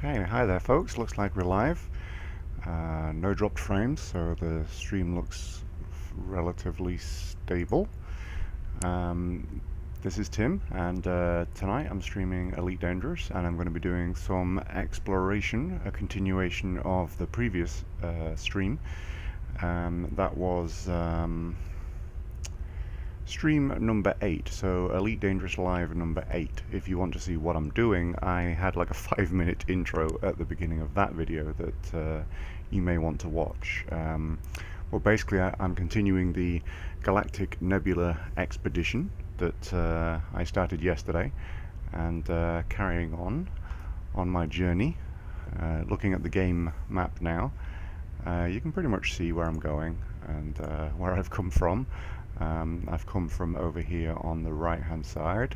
Okay, hi there folks, looks like we're live. No dropped frames, so the stream looks relatively stable. This is Tim, and tonight I'm streaming Elite Dangerous, and I'm going to be doing some exploration, a continuation of the previous stream. That was stream number 8, so Elite Dangerous Live number 8. If you want to see what I'm doing, I had like a 5-minute intro at the beginning of that video that you may want to watch. Well, basically I'm continuing the Galactic Nebula expedition that I started yesterday, and carrying on my journey. Looking at the game map now, you can pretty much see where I'm going and where I've come from. I've come from over here on the right hand side,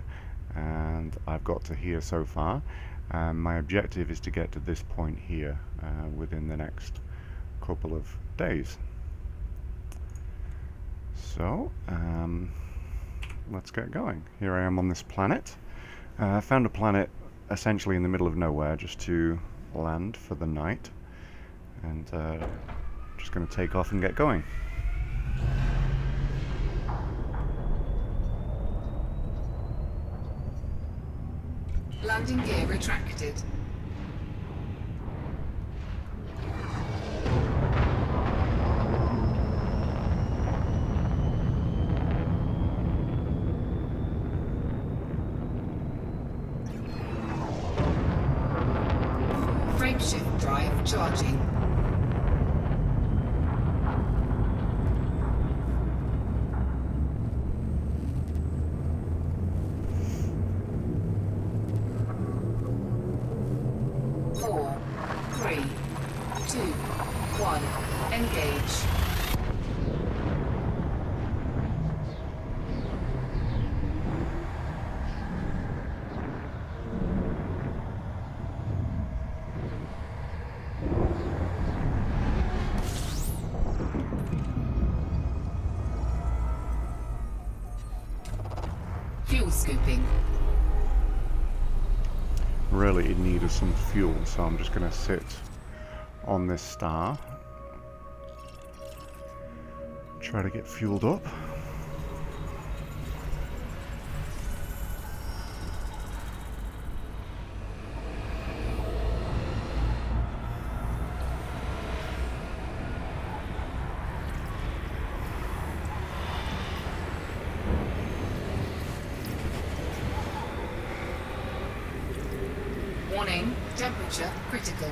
and I've got to here so far. My objective is to get to this point here within the next couple of days. So let's get going. Here I am on this planet. I found a planet essentially in the middle of nowhere just to land for the night, and just going to take off and get going. Landing gear retracted. Frameshift drive charging. Engage. Fuel scooping. Really, it needed some fuel, so I'm just going to sit on this star. Try to get fueled up. Warning, temperature critical.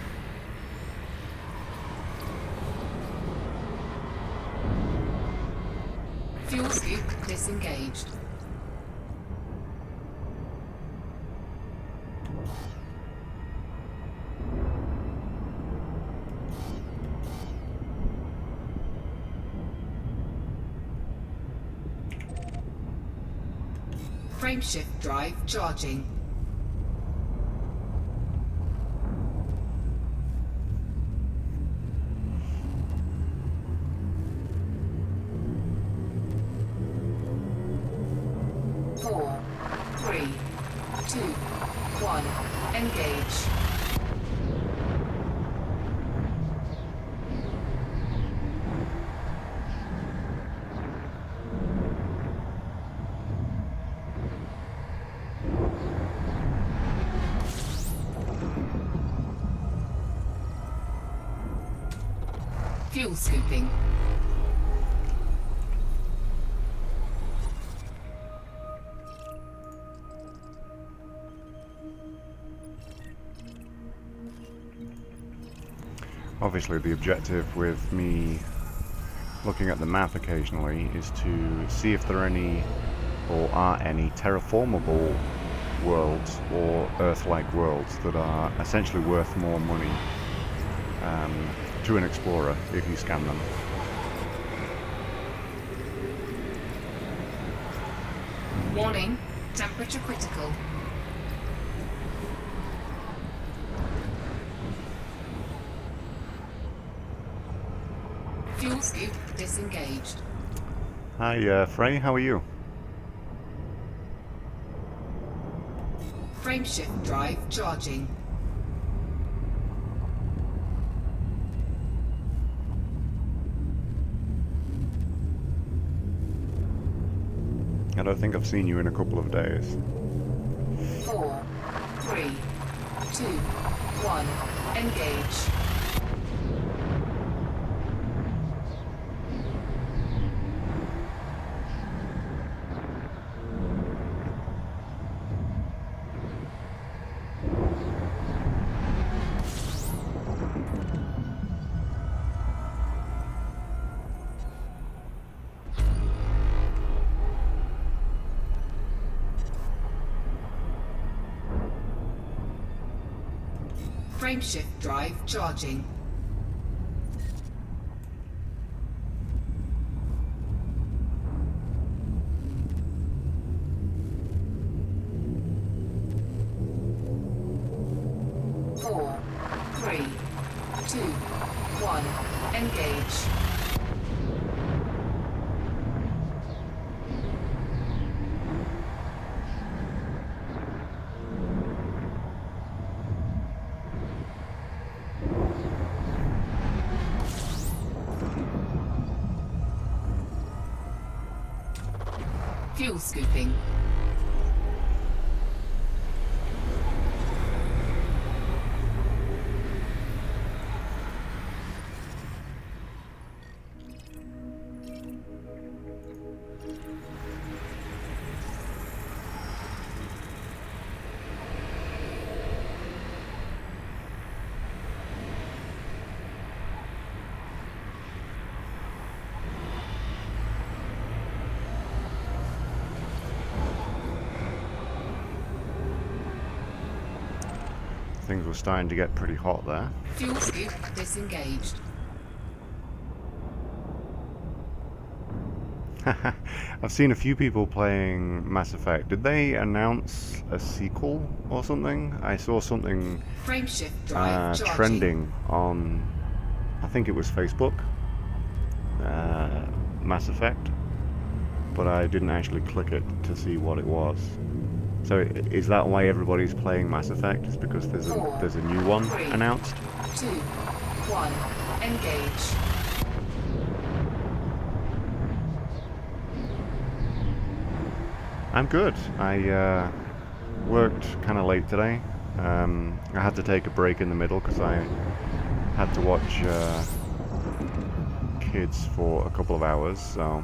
Fuel scoop disengaged. Frameshift drive charging. Engage. Fuel scooping. Obviously, the objective with me looking at the map occasionally is to see if there are any or are any terraformable worlds or Earth-like worlds that are essentially worth more money to an explorer if you scan them. Warning, temperature critical. Fuel scoop disengaged. Hi, Frey, how are you? Frameshift drive charging. I don't think I've seen you in a couple of days. 4, 3, 2, 1. Engage. Frameshift drive charging. Four, three, two, one. Engage. Fuel scooping. Things were starting to get pretty hot there. Fuel scoop disengaged. I've seen a few people playing Mass Effect. Did they announce a sequel or something? I saw something Frameshift drive charging. trending on, I think it was Facebook, Mass Effect, but I didn't actually click it to see what it was. So is that why everybody's playing Mass Effect? Is because there's a new one announced? 2, 1. Engage. I'm good. I worked kind of late today. I had to take a break in the middle because I had to watch kids for a couple of hours, so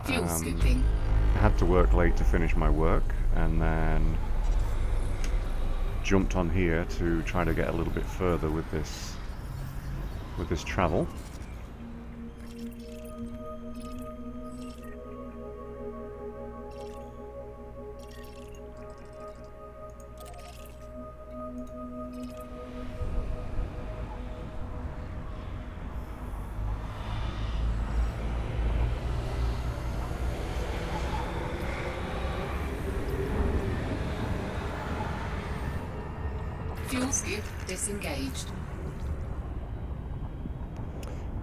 Fuel scooping. I had to work late to finish my work, and then jumped on here to try to get a little bit further with this travel. Fuel scoop disengaged.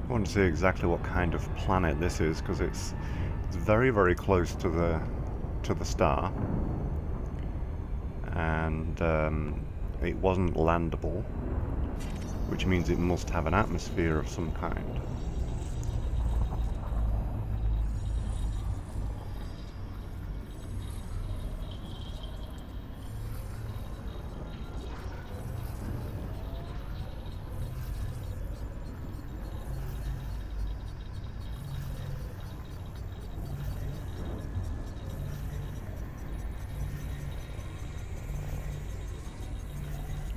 I want to see exactly what kind of planet this is, because it's very, very close to the star, and it wasn't landable, which means it must have an atmosphere of some kind.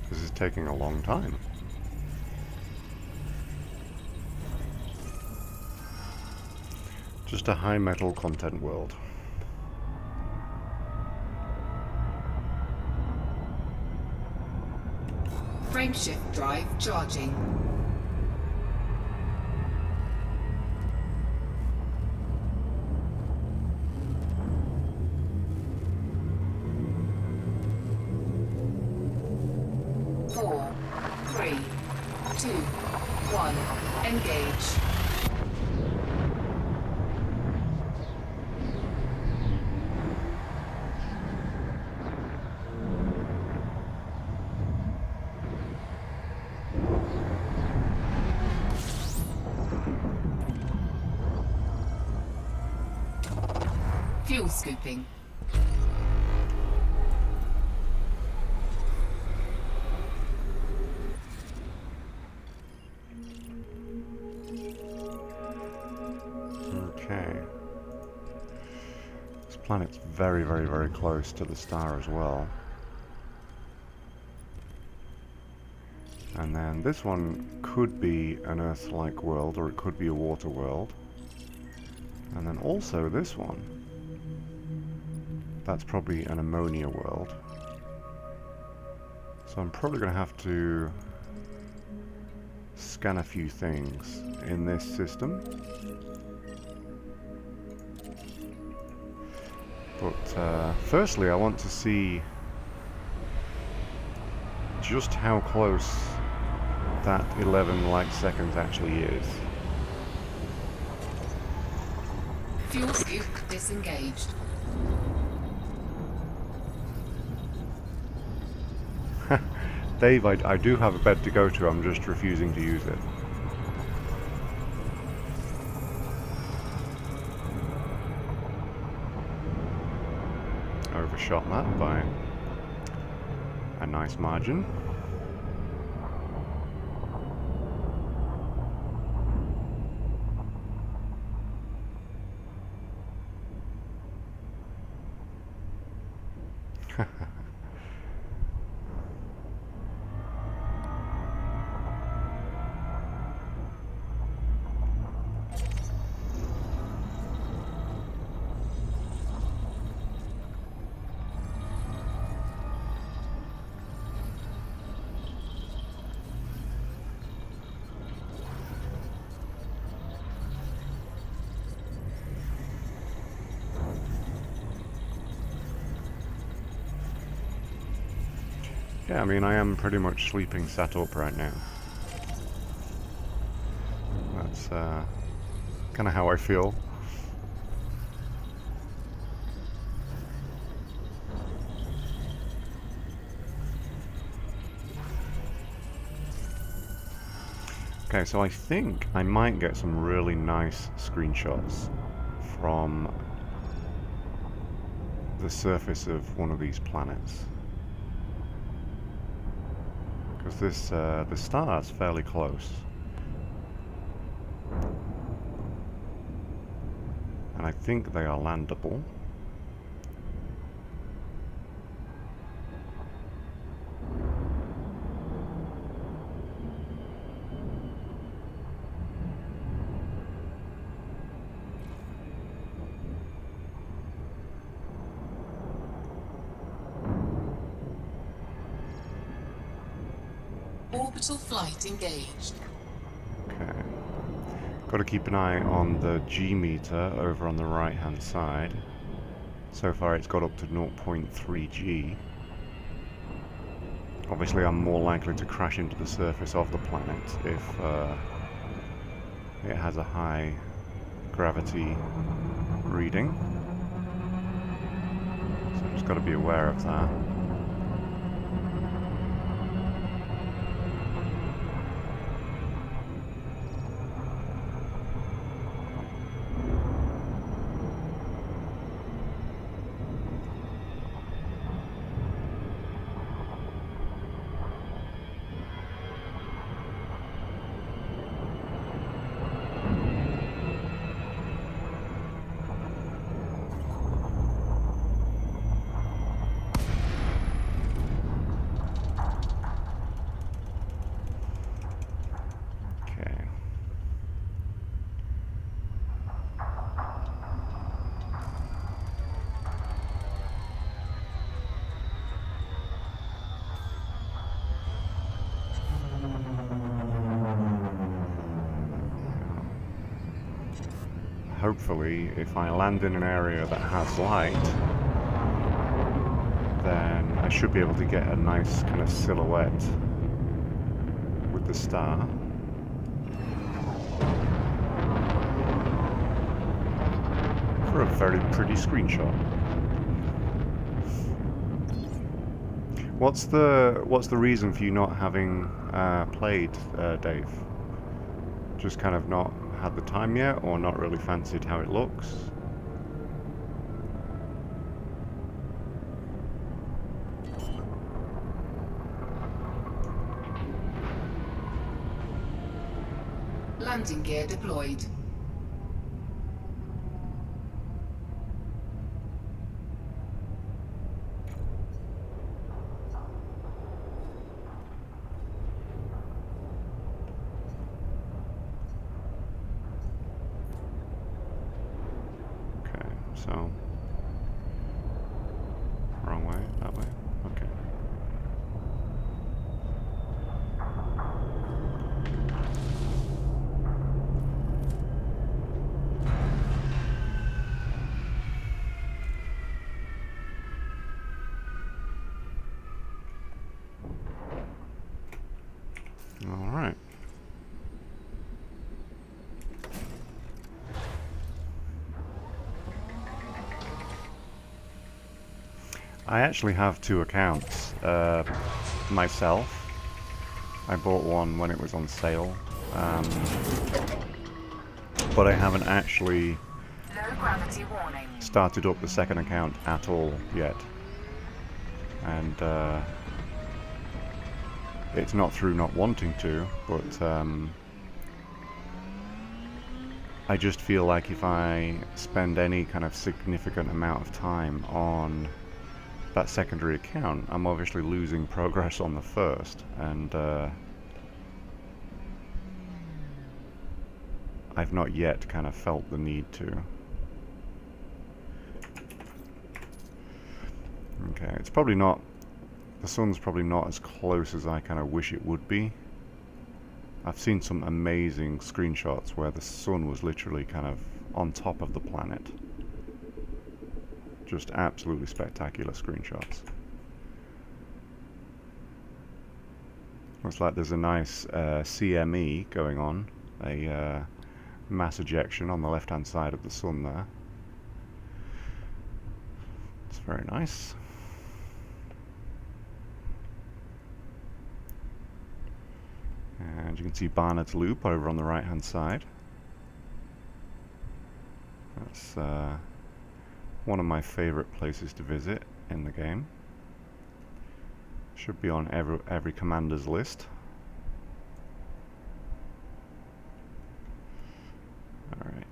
This is taking a long time. Just a high metal content world. Frameshift drive charging. Four, three, two, one. Engage. Fuel scooping. Okay. This planet's very, very, very close to the star as well. And then this one could be an Earth-like world, or it could be a water world. And then also this one. That's probably an ammonia world. So I'm probably going to have to scan a few things in this system. But firstly, I want to see just how close that 11 light seconds actually is. Fuel scoop disengaged. Dave, I do have a bed to go to, I'm just refusing to use it. Overshot that by a nice margin. Yeah, I mean, I am pretty much sleeping sat up right now. That's kind of how I feel. Okay, so I think I might get some really nice screenshots from the surface of one of these planets. Because this, the star's fairly close. And I think they are landable. Orbital flight engaged. Okay. Got to keep an eye on the G meter over on the right hand side. So far it's got up to 0.3 G. Obviously I'm more likely to crash into the surface of the planet if it has a high gravity reading. So I've just got to be aware of that. Hopefully, if I land in an area that has light, then I should be able to get a nice kind of silhouette with the star. For a very pretty screenshot. What's the reason for you not having played, Dave? Just kind of not had the time yet, or not really fancied how it looks? Landing gear deployed. Okay, so wrong way, that way. Okay. All right. I actually have two accounts. Myself, I bought one when it was on sale, but I haven't actually Low gravity warning. started up the second account at all yet. And it's not through not wanting to, but I just feel like if I spend any kind of significant amount of time on that secondary account, I'm obviously losing progress on the first, and I've not yet kind of felt the need to. Okay, it's probably not, the sun's probably not as close as I kind of wish it would be. I've seen some amazing screenshots where the sun was literally kind of on top of the planet. Just absolutely spectacular screenshots. Looks like there's a nice CME going on, a mass ejection on the left-hand side of the sun there. It's very nice. And you can see Barnard's Loop over on the right-hand side. That's one of my favorite places to visit in the game. Should be on every commander's list. Alright.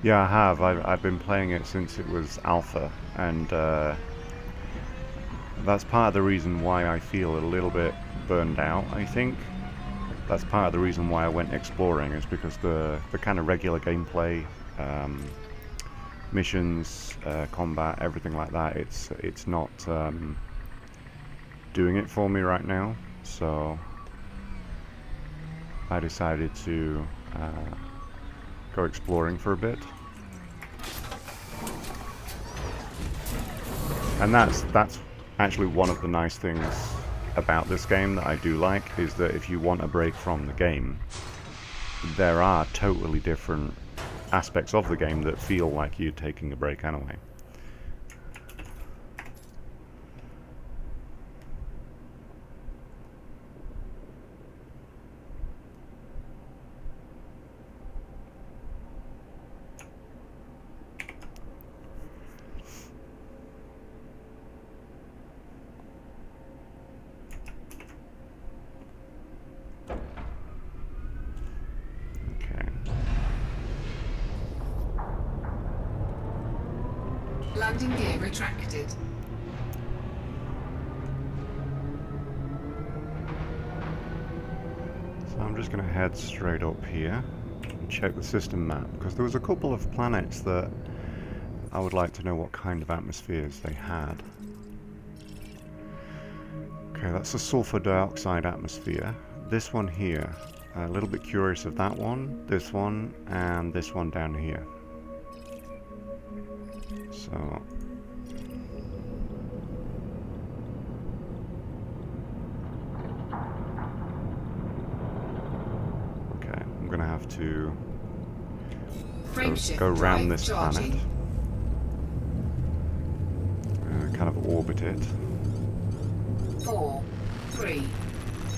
Yeah, I have. I've been playing it since it was alpha, and that's part of the reason why I feel a little bit burned out, I think. That's part of the reason why I went exploring, is because the kind of regular gameplay, missions, combat, everything like that, it's not doing it for me right now. So I decided to go exploring for a bit. And that's actually one of the nice things about this game that I do like, is that if you want a break from the game, there are totally different aspects of the game that feel like you're taking a break anyway. Landing gear retracted. So I'm just going to head straight up here and check the system map, because there was a couple of planets that I would like to know what kind of atmospheres they had. Okay, that's a sulfur dioxide atmosphere. This one here, a little bit curious of that one, this one, and this one down here. So okay, I'm gonna have to go around this planet. orbit it. 4, 3,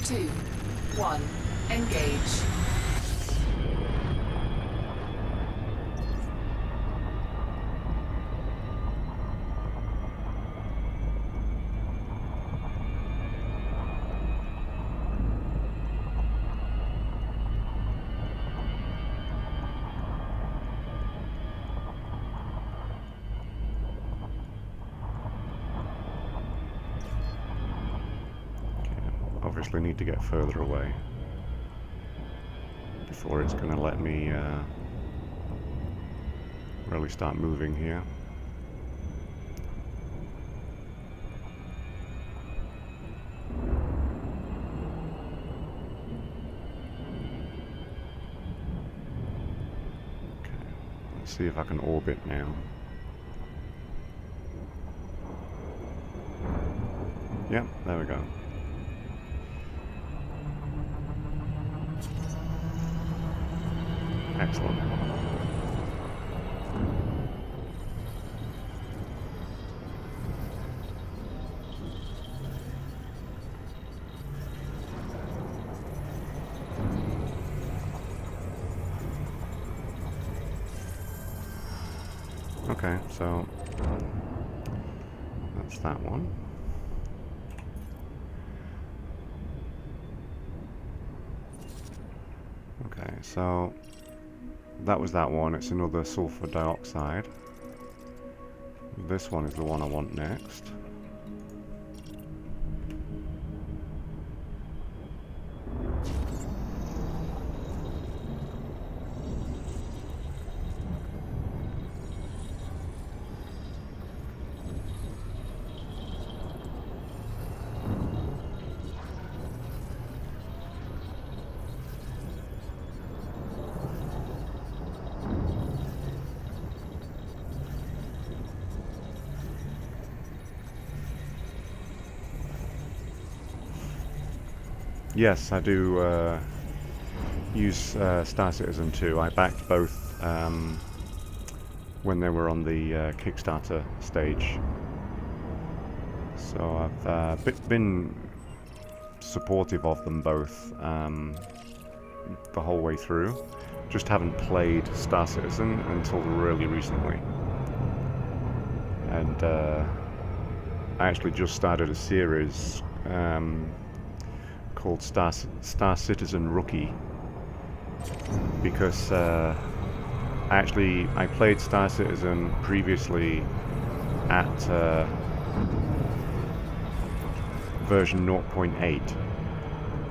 2, 1. Engage. Obviously need to get further away before it's going to let me really start moving here. Okay, let's see if I can orbit now. Yep, there we go. Excellent. Okay, so that's that one. Okay, so that was that one. It's another sulfur dioxide. This one is the one I want next. Yes, I do use Star Citizen 2. I backed both when they were on the Kickstarter stage. So I've been supportive of them both the whole way through. Just haven't played Star Citizen until really recently. And I actually just started a series called Star Citizen Rookie, because I played Star Citizen previously at version 0.8,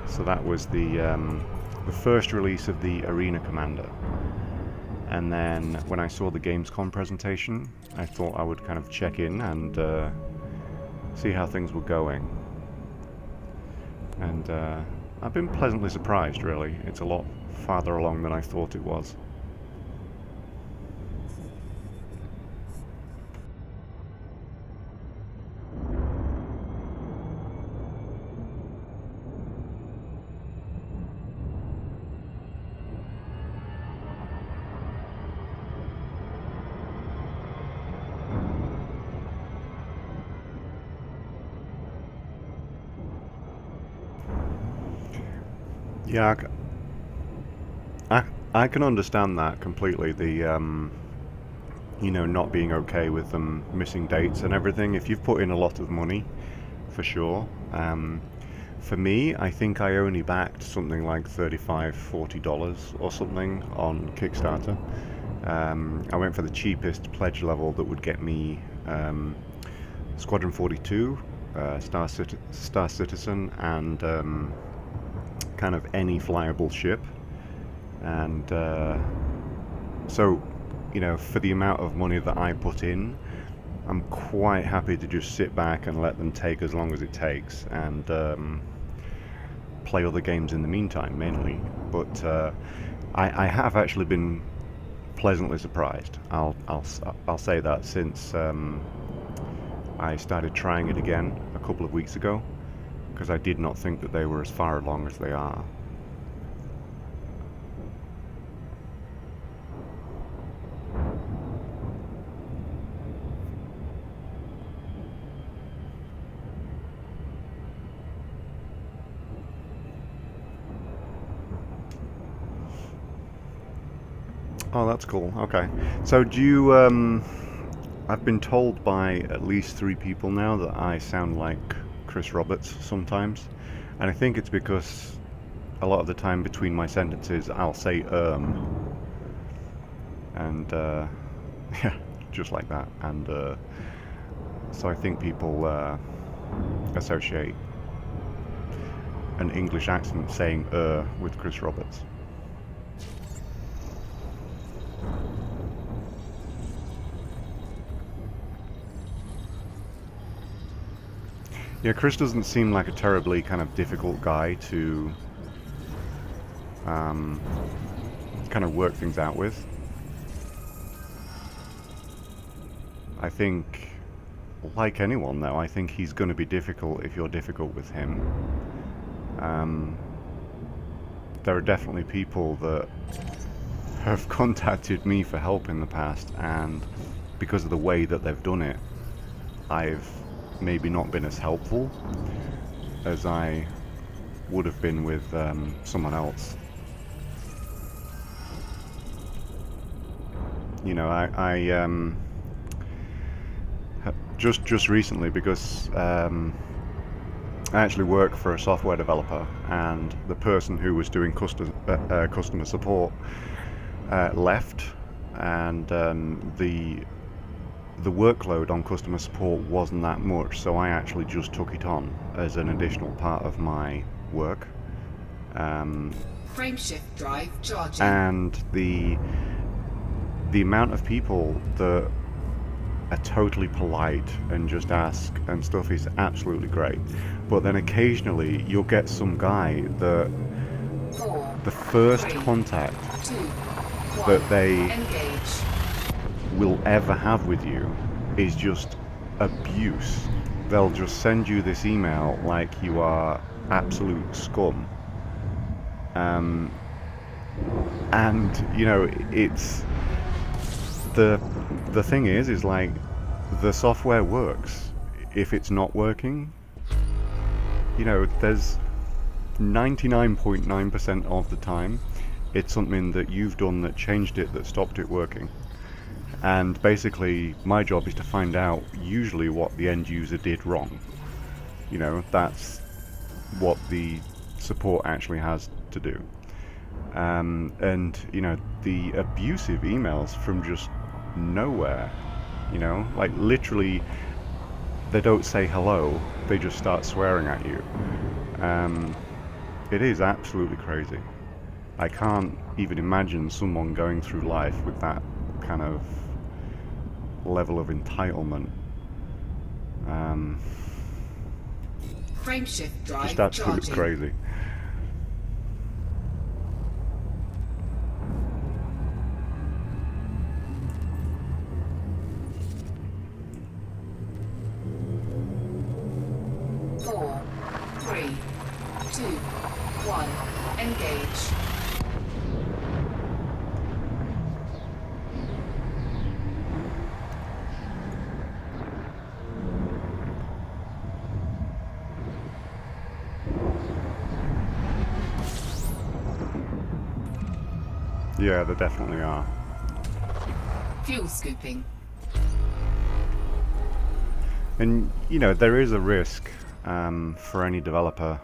so that was the first release of the Arena Commander. And then when I saw the Gamescom presentation, I thought I would kind of check in and see how things were going. And I've been pleasantly surprised, really. It's a lot farther along than I thought it was. Yeah, I can understand that completely. The you know, not being okay with them missing dates and everything. If you've put in a lot of money, for sure. For me, I think I only backed something like $35, $40 or something on Kickstarter. I went for the cheapest pledge level that would get me Squadron 42, Star Citizen, and kind of any flyable ship. And so, you know, for the amount of money that I put in, I'm quite happy to just sit back and let them take as long as it takes, and play other games in the meantime, mainly. But I have actually been pleasantly surprised. I'll say that, since I started trying it again a couple of weeks ago, because I did not think that they were as far along as they are. Oh, that's cool. Okay. So do you, I've been told by at least 3 people now that I sound like Chris Roberts sometimes. And I think it's because a lot of the time between my sentences I'll say and yeah, just like that. And so I think people associate an English accent saying with Chris Roberts. Yeah, Chris doesn't seem like a terribly kind of difficult guy to kind of work things out with. I think, like anyone though, I think he's going to be difficult if you're difficult with him. There are definitely people that have contacted me for help in the past, and because of the way that they've done it, I've maybe not been as helpful as I would have been with someone else. You know, I just recently, because I actually work for a software developer, and the person who was doing customer support left, and the workload on customer support wasn't that much, so I actually just took it on as an additional part of my work. Frameshift drive charging. And the amount of people that are totally polite and just ask and stuff is absolutely great. But then occasionally you'll get some guy that 4, the first 3, contact 2, 1, that they engage. will ever have with you is just abuse. They'll just send you this email like you are absolute scum. And you know, it's the thing is like, the software works. If it's not working, you know, there's 99.9% of the time it's something that you've done that changed it, that stopped it working. And basically my job is to find out usually what the end user did wrong. You know, that's what the support actually has to do. And you know, the abusive emails from just nowhere, you know, like literally they don't say hello, they just start swearing at you. It is absolutely crazy. I can't even imagine someone going through life with that kind of level of entitlement. Frameshift drive Just absolutely charging. crazy. Four, 3, 2, 1, engage. Yeah, there definitely are. Fuel scooping. And you know, there is a risk for any developer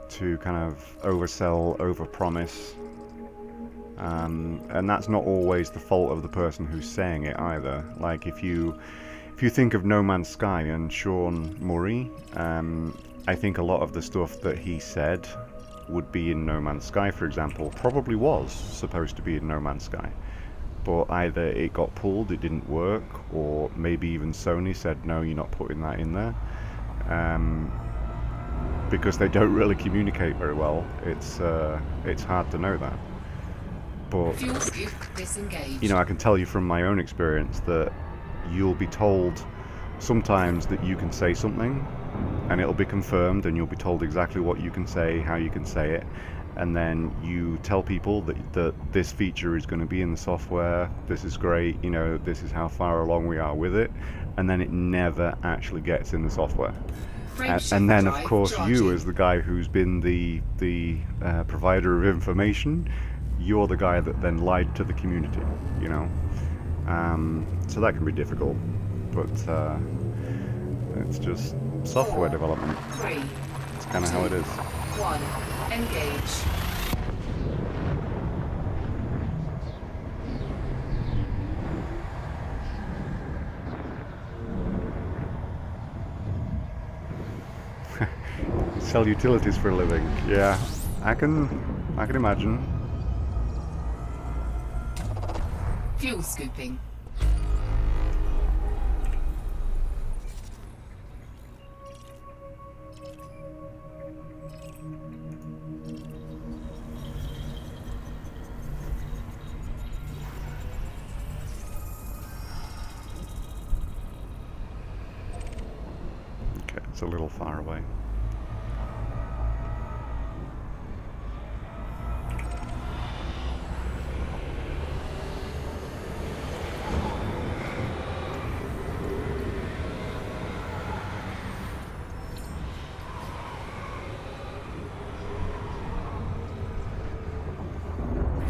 to kind of oversell, overpromise, and that's not always the fault of the person who's saying it either. Like if you think of No Man's Sky and Sean Murray, I think a lot of the stuff that he said would be in No Man's Sky, for example, probably was supposed to be in No Man's Sky. But either it got pulled, it didn't work, or maybe even Sony said, no, you're not putting that in there. Because they don't really communicate very well. It's hard to know that. But, Fuel scoop disengaged. you know, I can tell you from my own experience that you'll be told sometimes that you can say something, and it'll be confirmed, and you'll be told exactly what you can say, how you can say it, and then you tell people that this feature is going to be in the software, this is great, you know, this is how far along we are with it, and then it never actually gets in the software. And then of course you, as the guy who's been the provider of information, you're the guy that then lied to the community, you know? So that can be difficult, but it's just software development. 3, It's kind of how it is. 1, engage. Sell utilities for a living. Yeah, I can imagine. Fuel scooping. Okay, it's a little far away.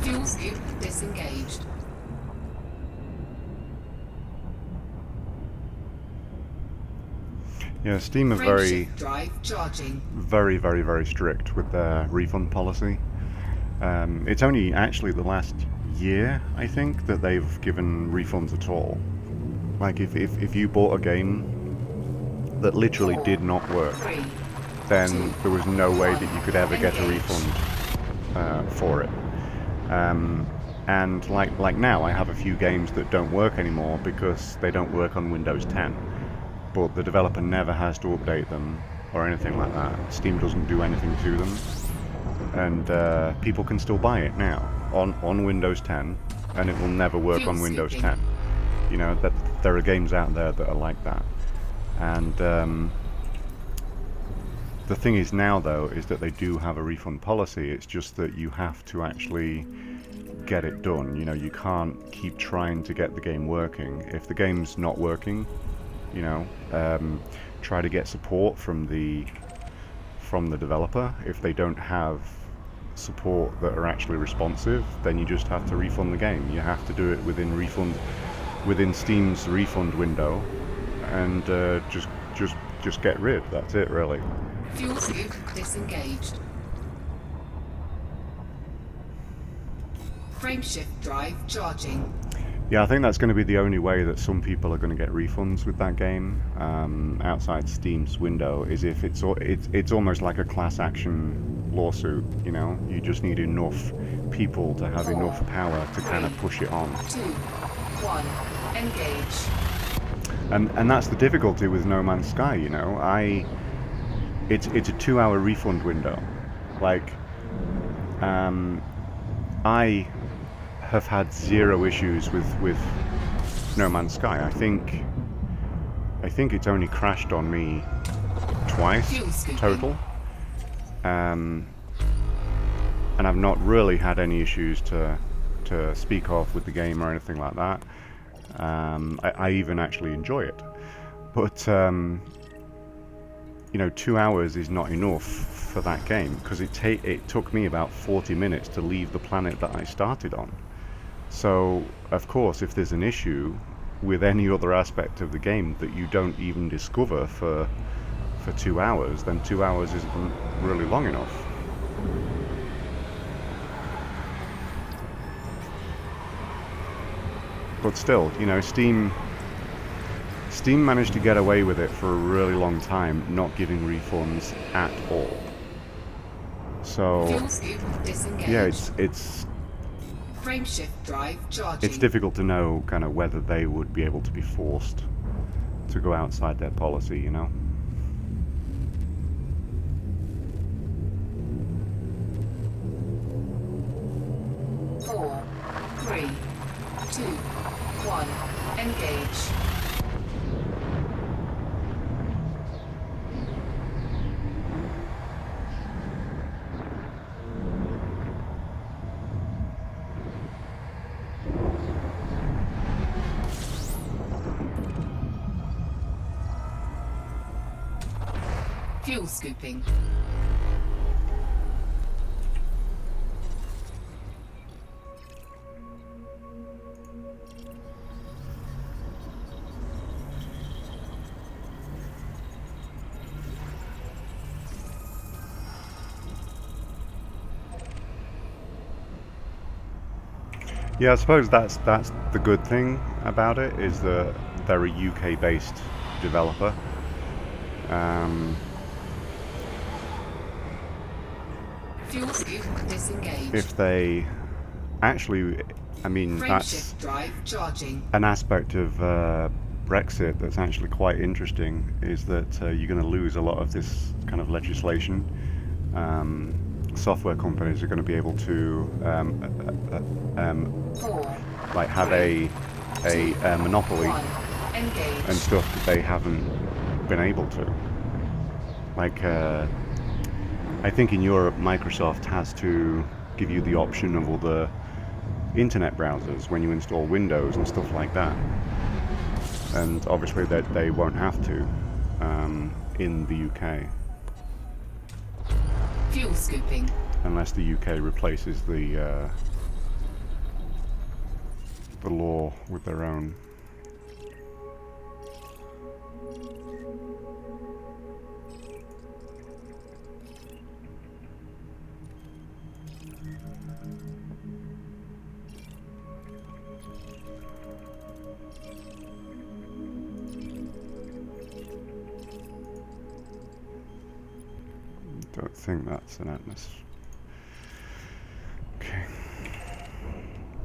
Fuel scoop disengaged. Yeah, Steam are Frameshift drive charging. very strict with their refund policy. It's only actually the last year, I think, that they've given refunds at all. Like, if you bought a game that literally 4, did not work, 3, then 2, there was no way 1, that you could ever get a engage. refund for it. And like now, I have a few games that don't work anymore because they don't work on Windows 10. But the developer never has to update them or anything like that. Steam doesn't do anything to them, and people can still buy it now on Windows 10, and it will never work on Windows 10. You know, that there are games out there that are like that. And the thing is now, though, is that they do have a refund policy. It's just that you have to actually get it done. You know, you can't keep trying to get the game working. If the game's not working, you know, try to get support from the developer. If they don't have support that are actually responsive, then you just have to refund the game. You have to do it within Steam's refund window, and just get rid. That's it, really. Fuel scoop disengaged. Frameshift drive charging. Yeah, I think that's going to be the only way that some people are going to get refunds with that game outside Steam's window, is if it's almost like a class action lawsuit. You know, you just need enough people to have 4, enough power to kind of 3, push it on. 2, 1, engage. And that's the difficulty with No Man's Sky. You know, it's a 2-hour refund window. Like, I have had zero issues with No Man's Sky. I think it's only crashed on me twice total, and I've not really had any issues to speak of with the game or anything like that. I even actually enjoy it, but you know, 2 hours is not enough for that game, because it took me about 40 minutes to leave the planet that I started on. So, of course, if there's an issue with any other aspect of the game that you don't even discover for 2 hours, then 2 hours isn't really long enough. But still, you know, Steam managed to get away with it for a really long time, not giving refunds at all. So, Fuel scoop disengaged. yeah, it's Frameshift drive charging. it's difficult to know kind of whether they would be able to be forced to go outside their policy, you know? Four, 3, 2, 1, engage. Fuel scooping. Yeah, I suppose that's the good thing about it, is that they're a UK-based developer. Fuel scoop disengaged. If they actually, I mean, that's Frameshift drive charging. an aspect of Brexit that's actually quite interesting, is that you're going to lose a lot of this kind of legislation. Software companies are going to be able to like have a monopoly and stuff that they haven't been able to. Like, I think in Europe, Microsoft has to give you the option of all the internet browsers when you install Windows and stuff like that. And obviously they won't have to in the UK. Fuel scooping. Unless the UK replaces the law with their own. Don't think that's an atmosphere. Okay.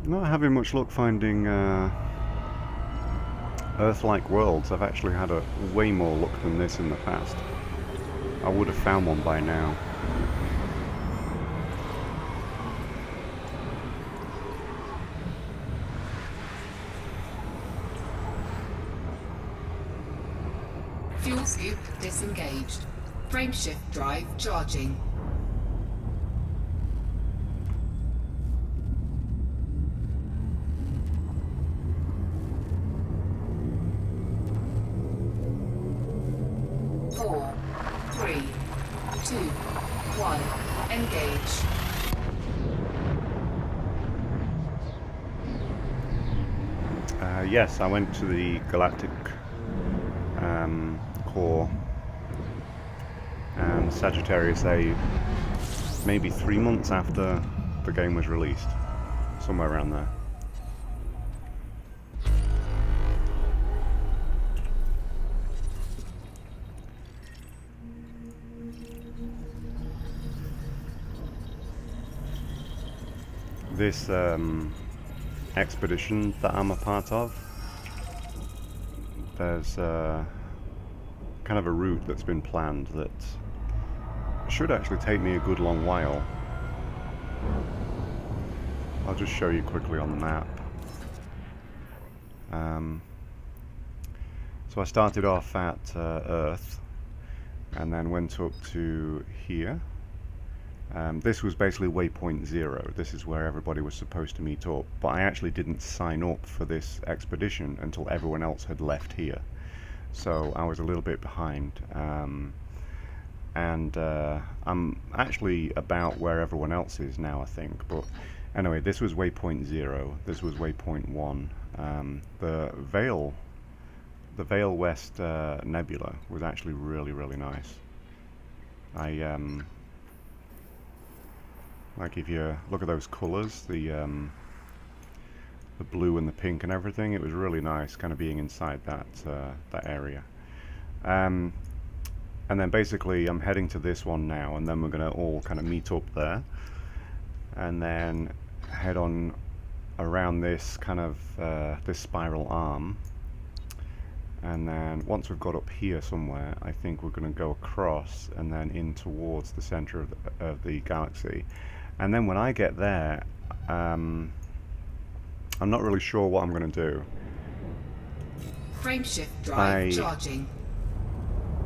Not having much luck finding Earth-like worlds. I've actually had way more luck than this in the past. I would have found one by now. Fuel scoop disengaged. Frameshift drive charging. Four, three, two, one. Engage. Yes, I went to the Galactic core and Sagittarius A maybe 3 months after the game was released, somewhere around there. This expedition that I'm a part of, there's kind of a route that's been planned that should actually take me a good long while. I'll just show you quickly on the map. So I started off at Earth and then went up to here. This was basically waypoint 0. This is where everybody was supposed to meet up, but I actually didn't sign up for this expedition until everyone else had left here. So I was a little bit behind, and I'm actually about where everyone else is now, I think. But anyway, this was waypoint 0, this was waypoint 1. The Vale West Nebula was actually really nice. Like, if you look at those colours, the blue and the pink and everything, it was really nice kind of being inside that area. And then basically I'm heading to this one now, and then we're going to all kind of meet up there and then head on around this kind of this spiral arm, and then once we've got up here somewhere, I think we're going to go across and then in towards the center of the galaxy. And then when I get there, I'm not really sure what I'm going to do. Frameshift drive charging.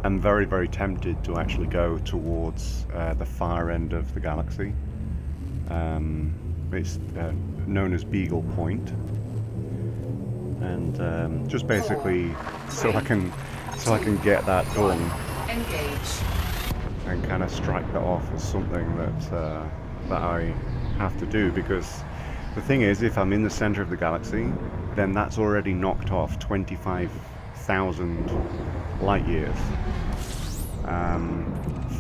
I'm very tempted to actually go towards the far end of the galaxy. It's known as Beagle Point, and just basically so I can get that done. Engage. And kind of strike that off as something that I have to do, because the thing is, if I'm in the center of the galaxy, then that's already knocked off 25,000 light years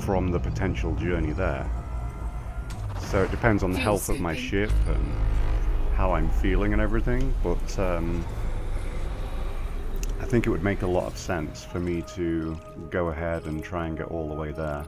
from the potential journey there. So it depends on the health of my ship and how I'm feeling and everything, but I think it would make a lot of sense for me to go ahead and try and get all the way there.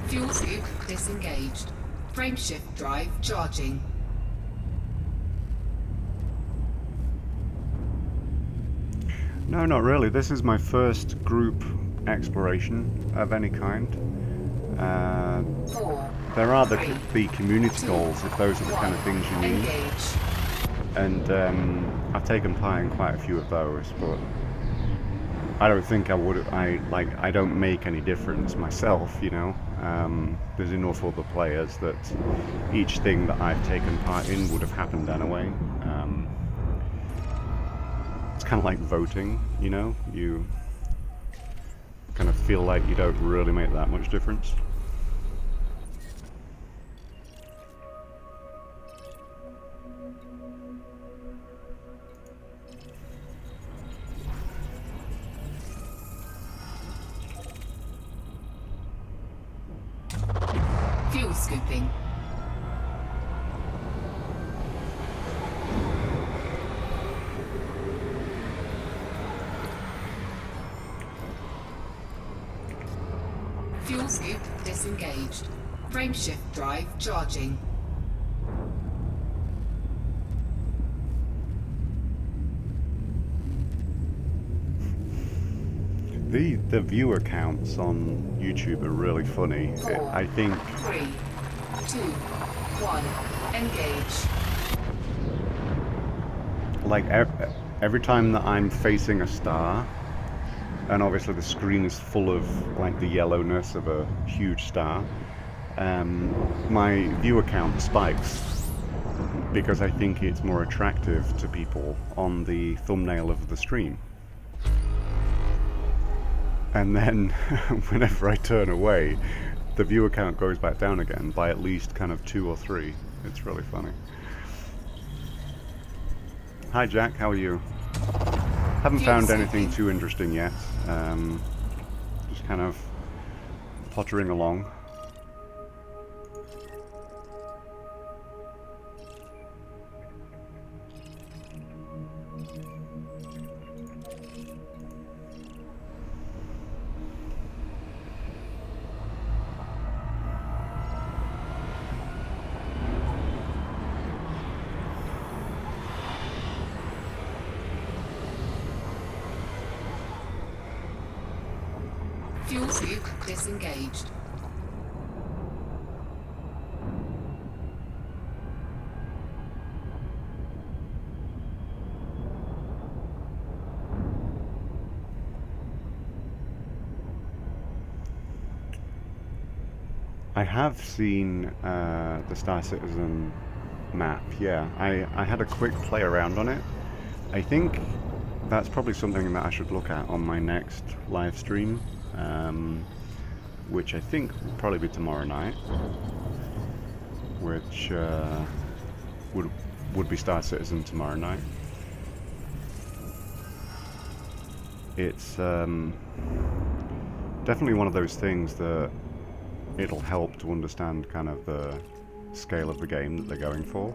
Fuel scoop disengaged. Frameshift drive charging. No, not really. This is my first group exploration of any kind. There are the community goals, if those are the kind of things you need. Engage. And I've taken part in quite a few of those, but I don't think I would. I don't make any difference myself, you know. There's enough other players that each thing that I've taken part in would have happened anyway. It's kind of like voting, you know. You kind of feel like you don't really make that much difference. Fuel scooping. Fuel scoop disengaged. Frameshift drive charging. The viewer counts on YouTube are really funny. I think 3, 2, 1, engage. like every time that I'm facing a star, and obviously the screen is full of like the yellowness of a huge star, my viewer count spikes because I think it's more attractive to people on the thumbnail of the stream. And then whenever I turn away, the viewer count goes back down again by at least kind of 2 or 3. It's really funny. Hi Jack, how are you? Haven't found anything too interesting yet. Just kind of pottering along. Fuel scoop disengaged. I have seen the Star Citizen map, yeah. I had a quick play around on it. I think that's probably something that I should look at on my next live stream, which I think will probably be tomorrow night, which would be Star Citizen tomorrow night. It's definitely one of those things that it'll help to understand kind of the scale of the game that they're going for.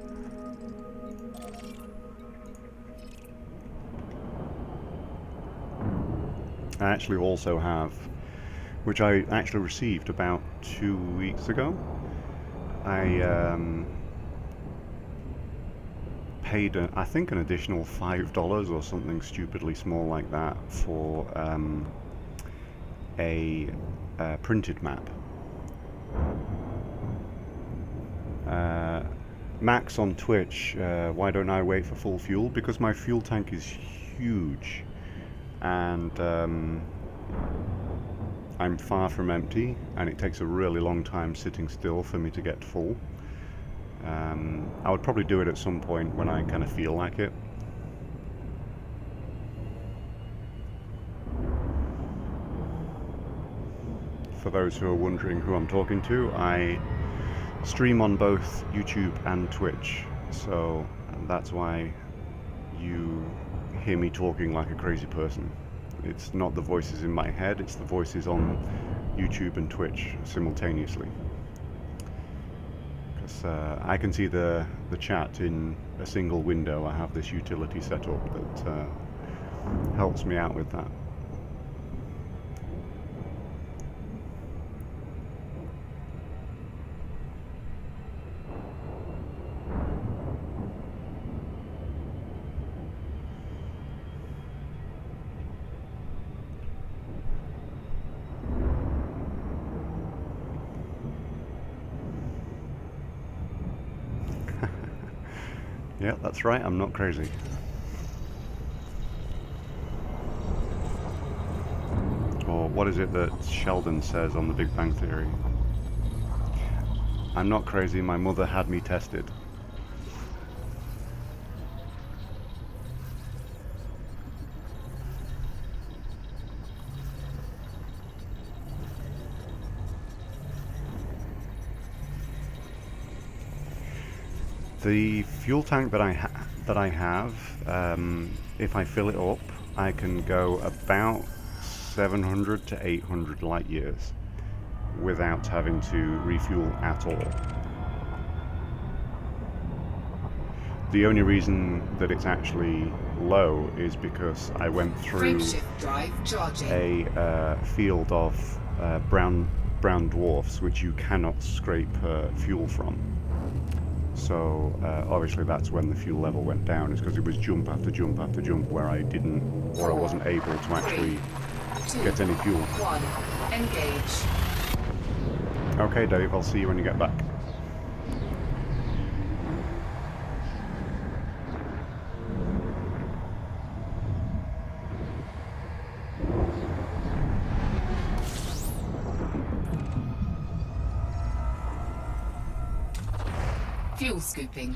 I actually also have, which I actually received about 2 weeks ago, I paid, I think, an additional $5 or something stupidly small like that for a printed map. Max on Twitch, why don't I wait for full fuel? Because my fuel tank is huge, and I'm far from empty, and it takes a really long time sitting still for me to get full. I would probably do it at some point when I kind of feel like it. For those who are wondering who I'm talking to, I stream on both YouTube and Twitch, so that's why you hear me talking like a crazy person. It's not the voices in my head, it's the voices on YouTube and Twitch simultaneously. Because I can see the chat in a single window. I have this utility set up that helps me out with that. Yeah, that's right, I'm not crazy. Or what is it that Sheldon says on The Big Bang Theory? I'm not crazy, my mother had me tested. The fuel tank that I have, if I fill it up, I can go about 700 to 800 light years without having to refuel at all. The only reason that it's actually low is because I went through a field of brown dwarfs which you cannot scrape fuel from. So obviously that's when the fuel level went down, is because it was jump after jump after jump where I wasn't able to actually get any fuel. Engage. Okay, Dave, I'll see you when you get back. Fuel scooping.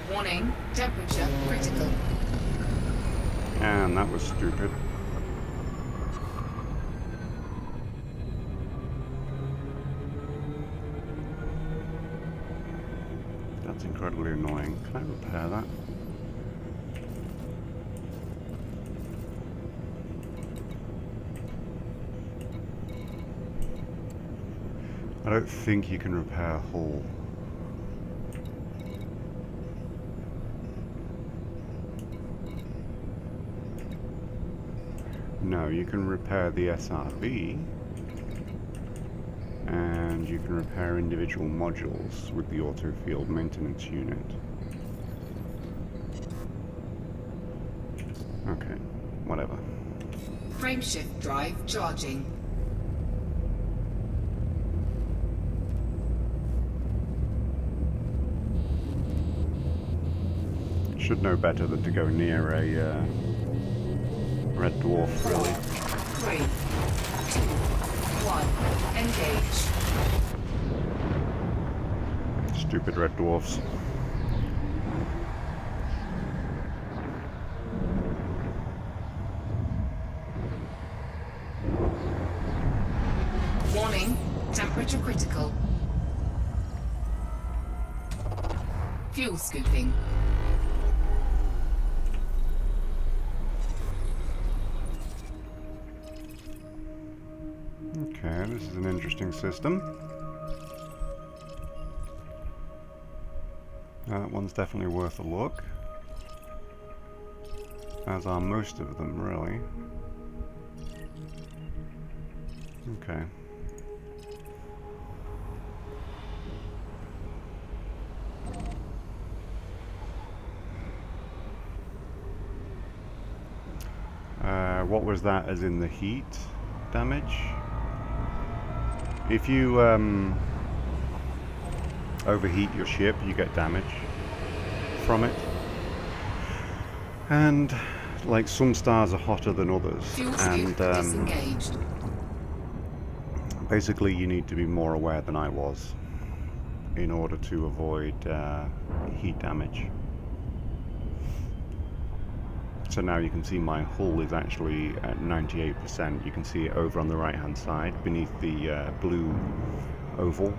Warning, temperature critical. And that was stupid. That's incredibly annoying. Can I repair that? I don't think you can repair hull. No, you can repair the SRB, and you can repair individual modules with the auto field maintenance unit. Okay, whatever. Frameshift drive charging. Should know better than to go near a red dwarf, really. 3, 2, 1, engage. Stupid red dwarfs. Warning, temperature critical. Fuel scooping. Okay, this is an interesting system. That one's definitely worth a look. As are most of them, really. Okay. what was that as in the heat damage? If you overheat your ship, you get damage from it. And like some stars are hotter than others. Fuel And scoop disengaged. basically you need to be more aware than I was in order to avoid heat damage. So now you can see my hull is actually at 98%. You can see it over on the right hand side beneath the blue oval.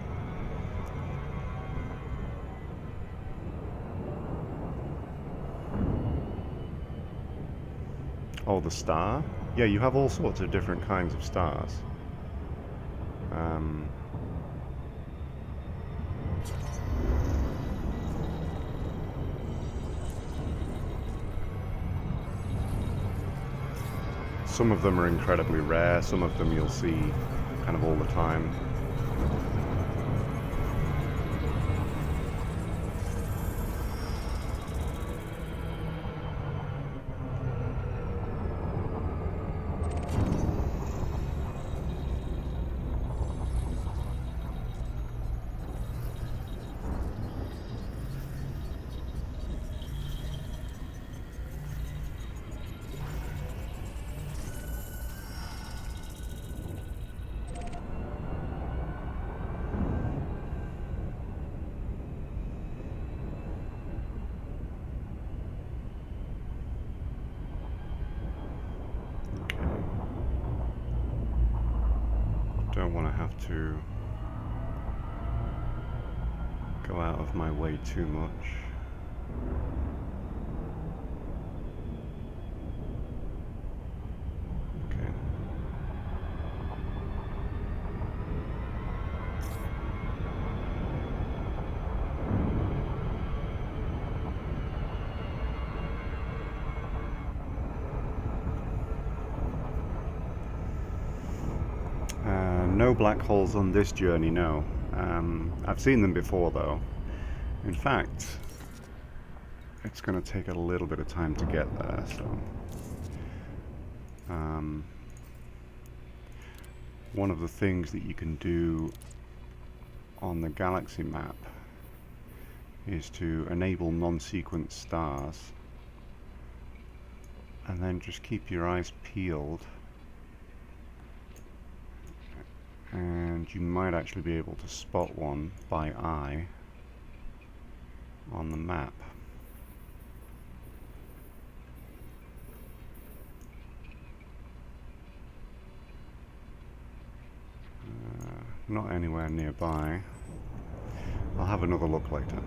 Oh, the star? Yeah, you have all sorts of different kinds of stars. Some of them are incredibly rare, some of them you'll see kind of all the time. Don't want to have to go out of my way too much. Okay. No black holes on this journey, no. I've seen them before though. In fact, it's going to take a little bit of time to get there, so... one of the things that you can do on the galaxy map is to enable non-sequence stars and then just keep your eyes peeled, and you might actually be able to spot one by eye on the map. Not anywhere nearby. I'll have another look later.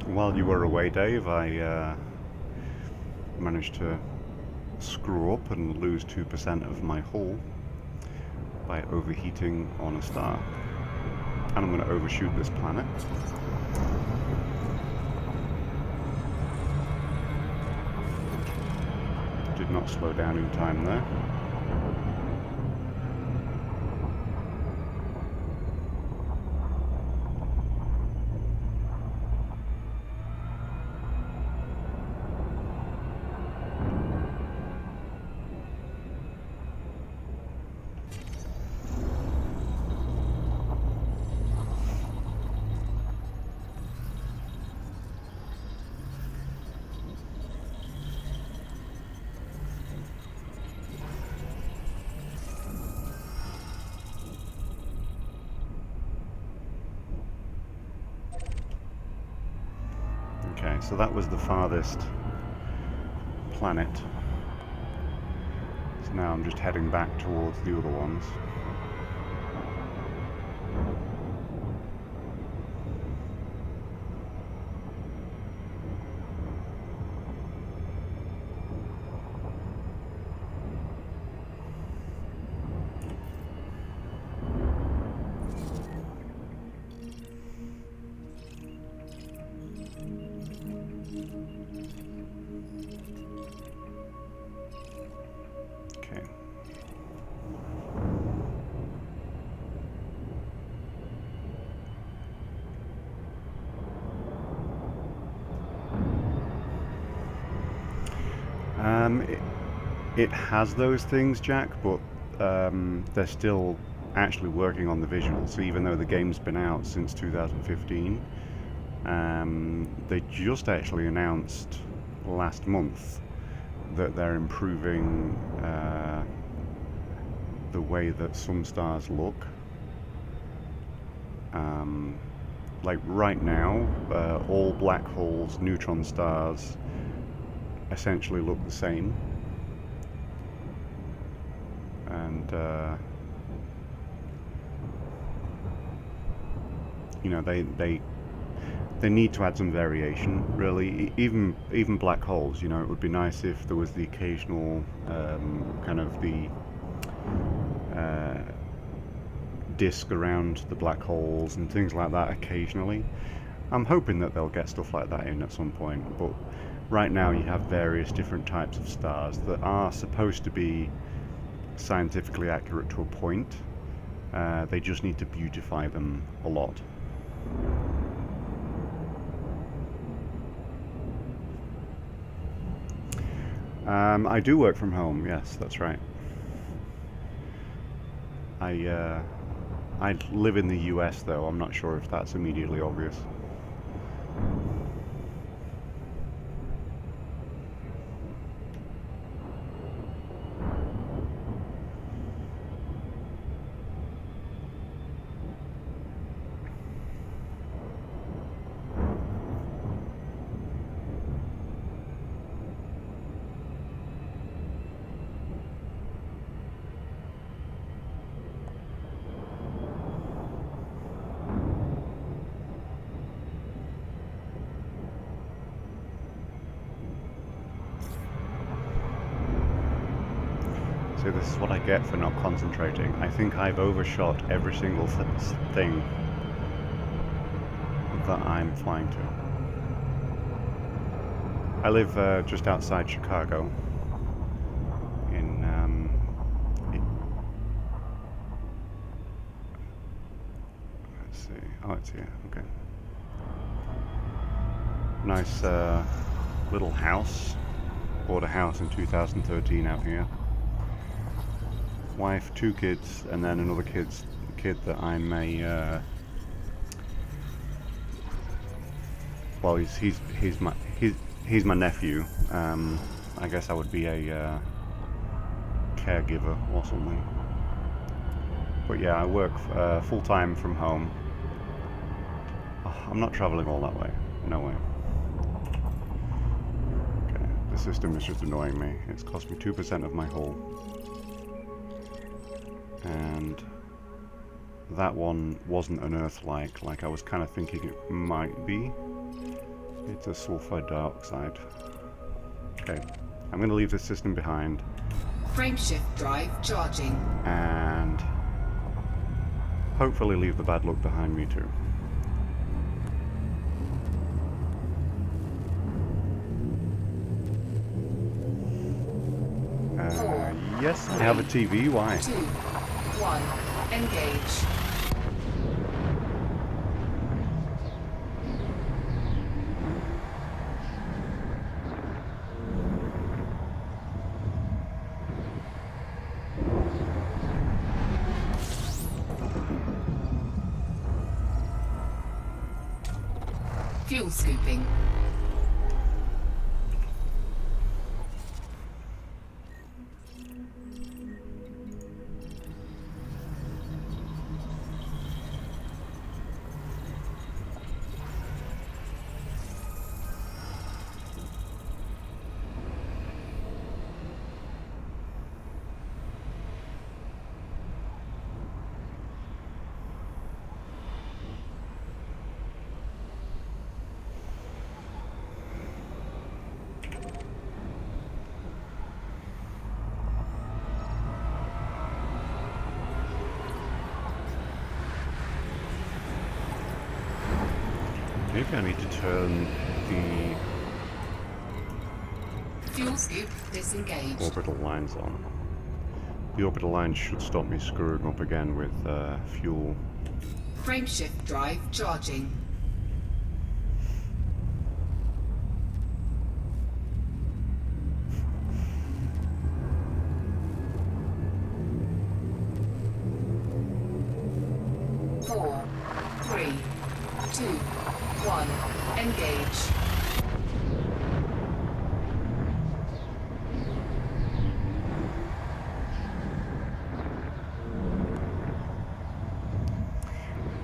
While you were away, Dave, I managed to screw up and lose 2% of my hull by overheating on a star. And I'm going to overshoot this planet. Did not slow down in time there. Okay, so that was the farthest planet. So now I'm just heading back towards the other ones. It has those things, Jack, but they're still actually working on the visuals. So even though the game's been out since 2015, they just actually announced last month that they're improving the way that some stars look. Like right now, all black holes, neutron stars, essentially look the same. And you know, they need to add some variation, really. Even black holes, you know, it would be nice if there was the occasional kind of the disk around the black holes and things like that occasionally. I'm hoping that they'll get stuff like that in at some point, but right now you have various different types of stars that are supposed to be scientifically accurate to a point. They just need to beautify them a lot. I do work from home, yes, that's right. I live in the US, though. I'm not sure if that's immediately obvious. So this is what I get for not concentrating. I think I've overshot every single thing that I'm flying to. I live just outside Chicago. Let's see. Oh, it's here. Okay. Nice little house. Bought a house in 2013 out here. Wife, 2 kids, and then another kid that I'm a well, he's my nephew. I guess I would be a caregiver or something. But yeah, I work full time from home. Oh, I'm not traveling all that way. No way. Okay, the system is just annoying me. It's cost me 2% of my hull. And that one wasn't an Earth-like, like I was kind of thinking it might be. It's a sulfur dioxide. Okay, I'm going to leave this system behind. Frameshift drive charging. And hopefully leave the bad luck behind me too. Yes, I have a TV. Why? 2, 1, engage. Fuel scooping. Maybe I need to turn the Fuel scoop disengaged. orbital lines on. The orbital lines should stop me screwing up again with fuel. Frameshift drive charging.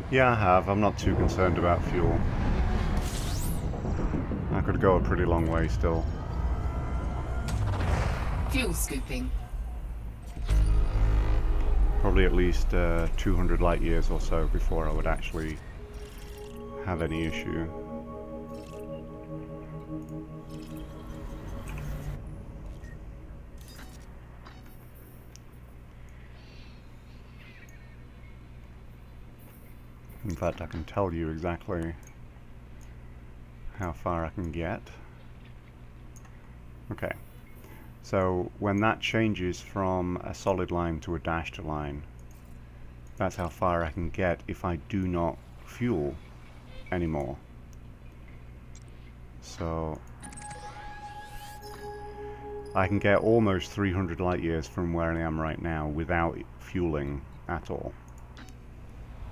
Yeah, I have. I'm not too concerned about fuel. I could go a pretty long way still. Fuel scooping. Probably at least 200 light years or so before I would actually have any issue. In fact, I can tell you exactly how far I can get. Okay, so when that changes from a solid line to a dashed line, that's how far I can get if I do not fuel anymore. So I can get almost 300 light years from where I am right now without fueling at all.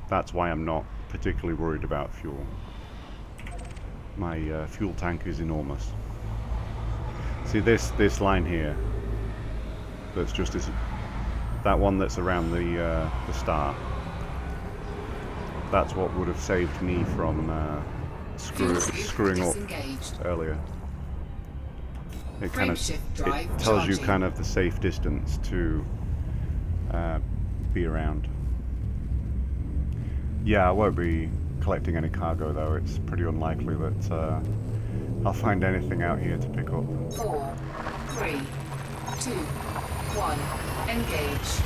That's why I'm not particularly worried about fuel. My fuel tank is enormous. See this line here, that's just that one that's around the star. That's what would have saved me from screwing up earlier. It kind of tells you kind of the safe distance to be around. Yeah, I won't be collecting any cargo though. It's pretty unlikely that I'll find anything out here to pick up. 4, 3, 2, 1, engage.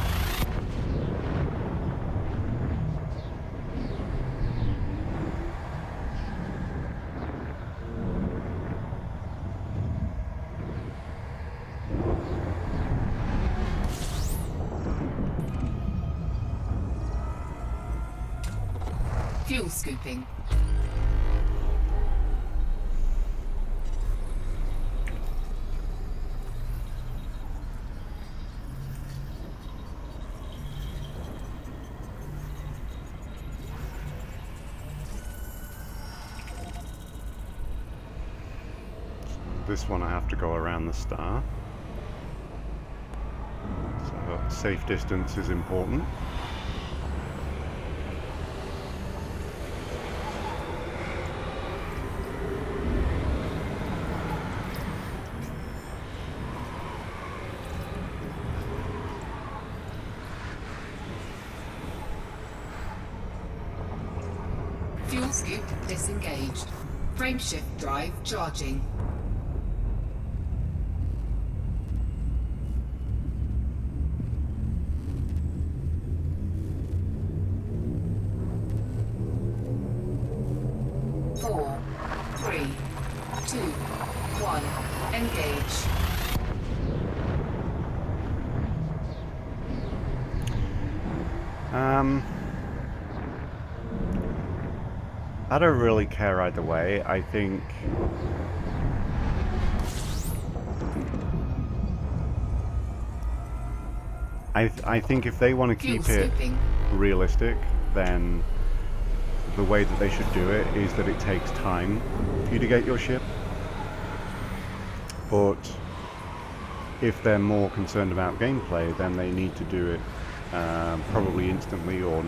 Fuel scooping. This one I have to go around the star. So safe distance is important. Fuel scoop disengaged. Frameshift drive charging. Four, 3, 2, 1, engage. I don't really care either way. I think I think if they want to keep it realistic, then the way that they should do it is that it takes time for you to get your ship. But if they're more concerned about gameplay, then they need to do it probably instantly or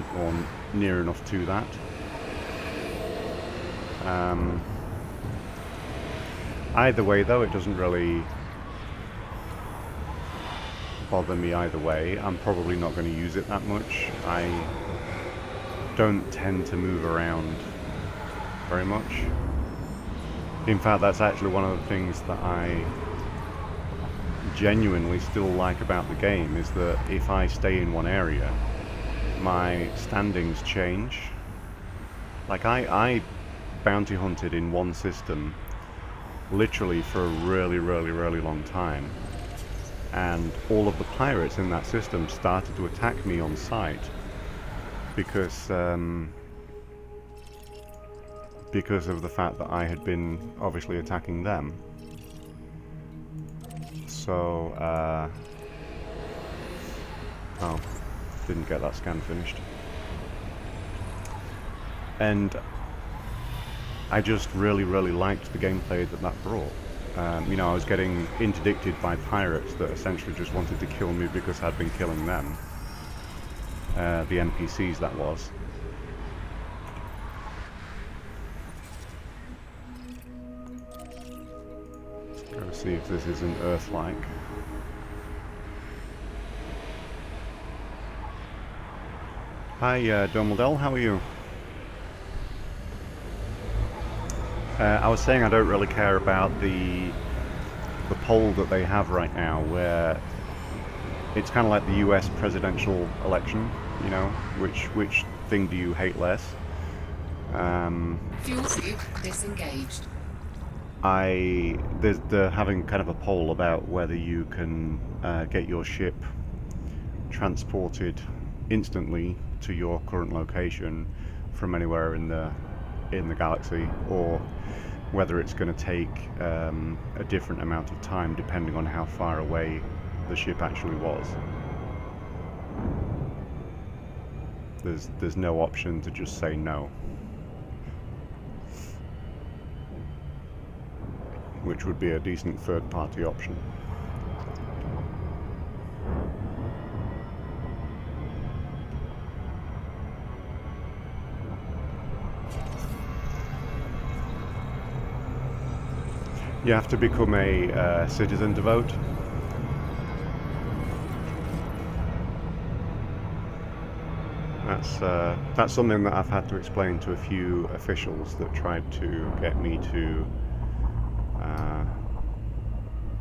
near enough to that. Either way though, it doesn't really bother me either way. I'm probably not going to use it that much. I don't tend to move around very much. In fact, that's actually one of the things that I genuinely still like about the game, is that if I stay in one area, my standings change. Like I bounty hunted in one system literally for a really long time, and all of the pirates in that system started to attack me on sight because of the fact that I had been obviously attacking them. So oh, didn't get that scan finished. And I just really liked the gameplay that brought. You know, I was getting interdicted by pirates that essentially just wanted to kill me because I'd been killing them. The NPCs, that was. See if this isn't Earth-like. Hi, Domeldell, how are you? I was saying I don't really care about the poll that they have right now, where it's kind of like the US presidential election, you know, which thing do you hate less? Fuel scoop disengaged. They're having kind of a poll about whether you can get your ship transported instantly to your current location from anywhere in the galaxy, or whether it's going to take a different amount of time depending on how far away the ship actually was. There's no option to just say no, which would be a decent third-party option. You have to become a citizen to vote. That's something that I've had to explain to a few officials that tried to get me to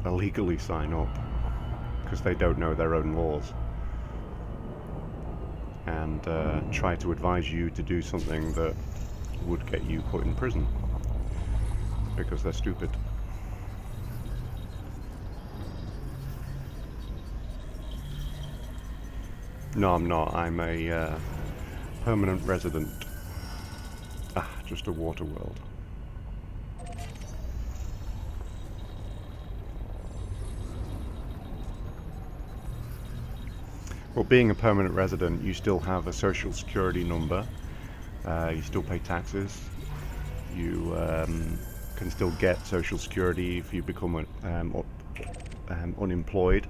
illegally sign up, because they don't know their own laws, and try to advise you to do something that would get you put in prison because they're stupid. No, I'm not. I'm a permanent resident. Just a water world. Well, being a permanent resident, you still have a social security number. You still pay taxes. You can still get social security if you become unemployed.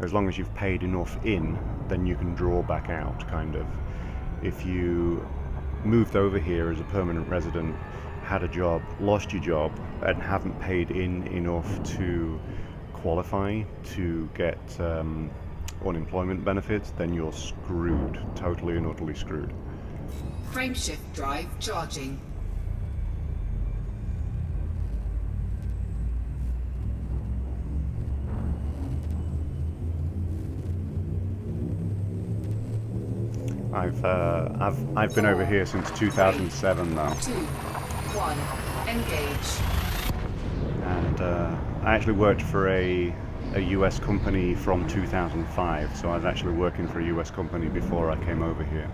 As long as you've paid enough in, then you can draw back out, kind of. If you moved over here as a permanent resident, had a job, lost your job, and haven't paid in enough to qualify to get unemployment benefits, then you're screwed, totally and utterly screwed. Frameshift drive charging. I've been over here since 2007 now. 2, 1, engage. And I actually worked for a US company from 2005, so I was actually working for a US company before I came over here.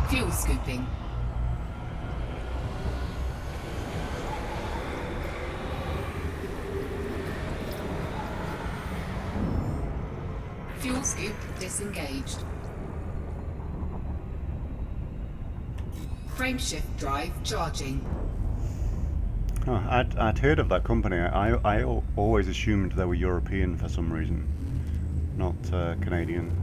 Fuel scooping. Fuel scoop disengaged. Frameshift drive charging. Oh, I'd heard of that company. I always assumed they were European for some reason, not Canadian.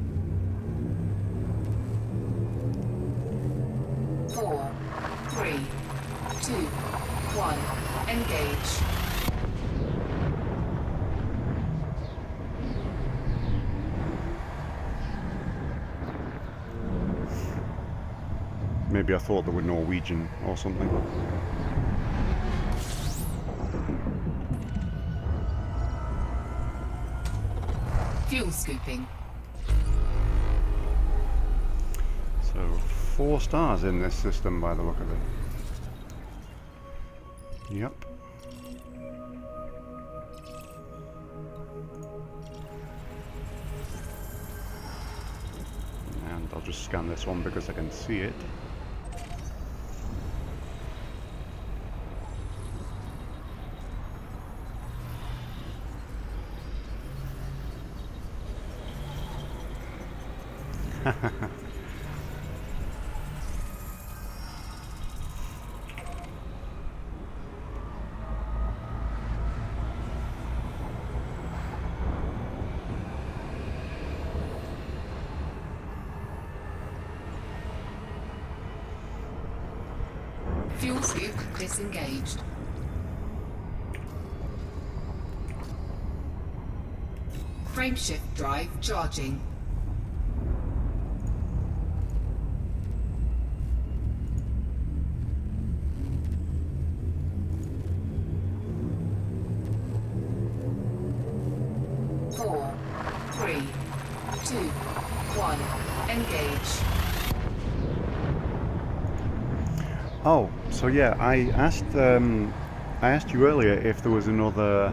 4, 3, 2, 1, engage. Maybe I thought they were Norwegian or something. Fuel scooping. So 4 stars in this system by the look of it. Yep. And I'll just scan this one because I can see it. Fuel scoop disengaged. Frameshift drive charging. Four, three, two, one. Engage. Oh, so yeah, I asked you earlier if there was another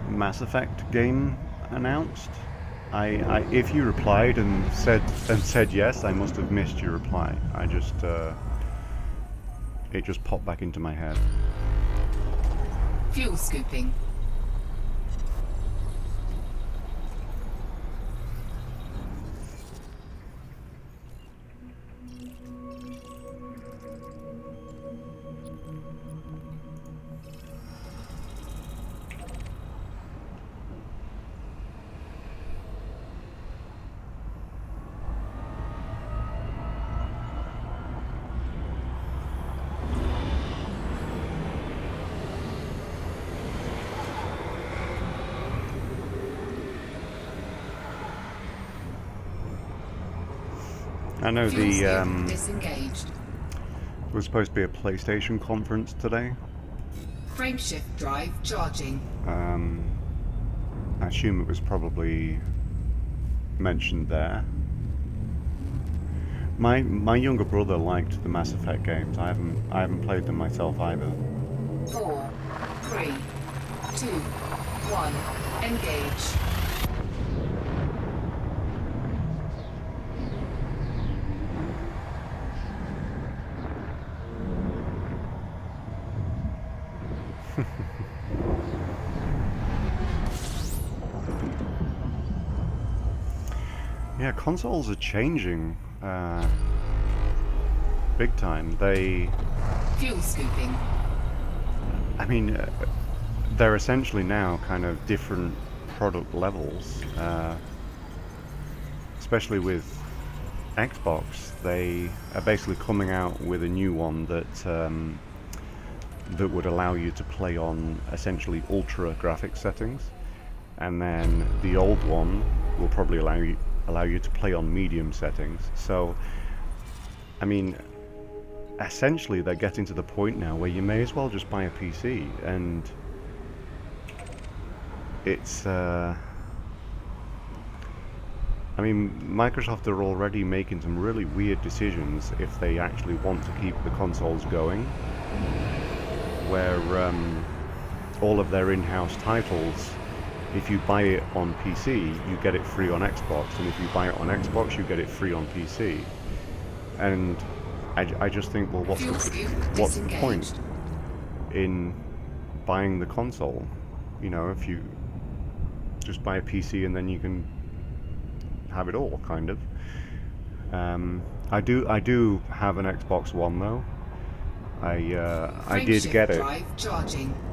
Mass Effect game announced. If you replied and said yes, I must have missed your reply. It just popped back into my head. Fuel scooping. I know Fuel scoop the disengaged. was supposed to be a PlayStation conference today. Frameshift drive charging. I assume it was probably mentioned there. My younger brother liked the Mass Effect games. I haven't played them myself either. 4, 3, 2, 1. Engage. Yeah, consoles are changing big time. Fuel scooping. I mean, they're essentially now kind of different product levels, especially with Xbox. They are basically coming out with a new one that would allow you to play on essentially ultra graphics settings, and then the old one will probably allow you to play on medium settings. So, I mean, essentially they're getting to the point now where you may as well just buy a PC, and it's I mean, Microsoft are already making some really weird decisions if they actually want to keep the consoles going, where all of their in-house titles, if you buy it on PC, you get it free on Xbox, and if you buy it on Xbox, you get it free on PC. And I just think, well, what's the point in buying the console? You know, if you just buy a PC and then you can have it all, kind of. I do have an Xbox One though. I did get it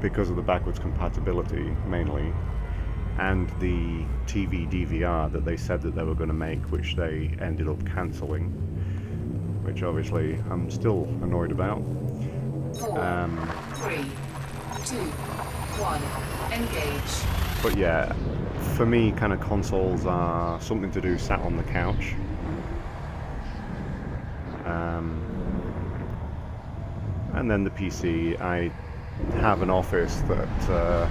because of the backwards compatibility mainly, and the TV DVR that they said that they were going to make, which they ended up cancelling, which obviously I'm still annoyed about. 4, 3, 2, 1. Engage. But yeah, for me, kind of consoles are something to do sat on the couch. And then the PC, I have an office that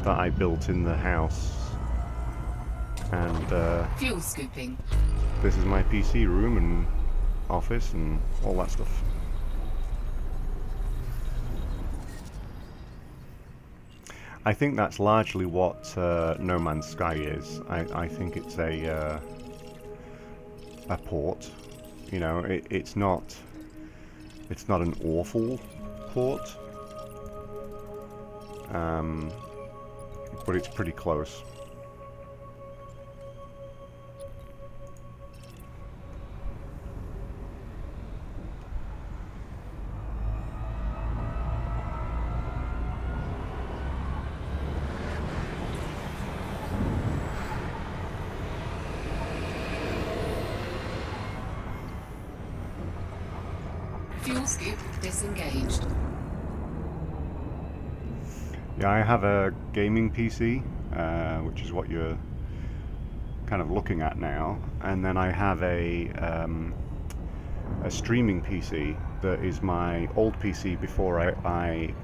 I built in the house, and Fuel scooping. this is my PC room and office and all that stuff. I think that's largely what No Man's Sky is. I think it's a port. You know, it's not an awful port, but it's pretty close. Fuel scoop disengaged. Yeah, I have a gaming PC, which is what you're kind of looking at now, and then I have a streaming PC that is my old PC before I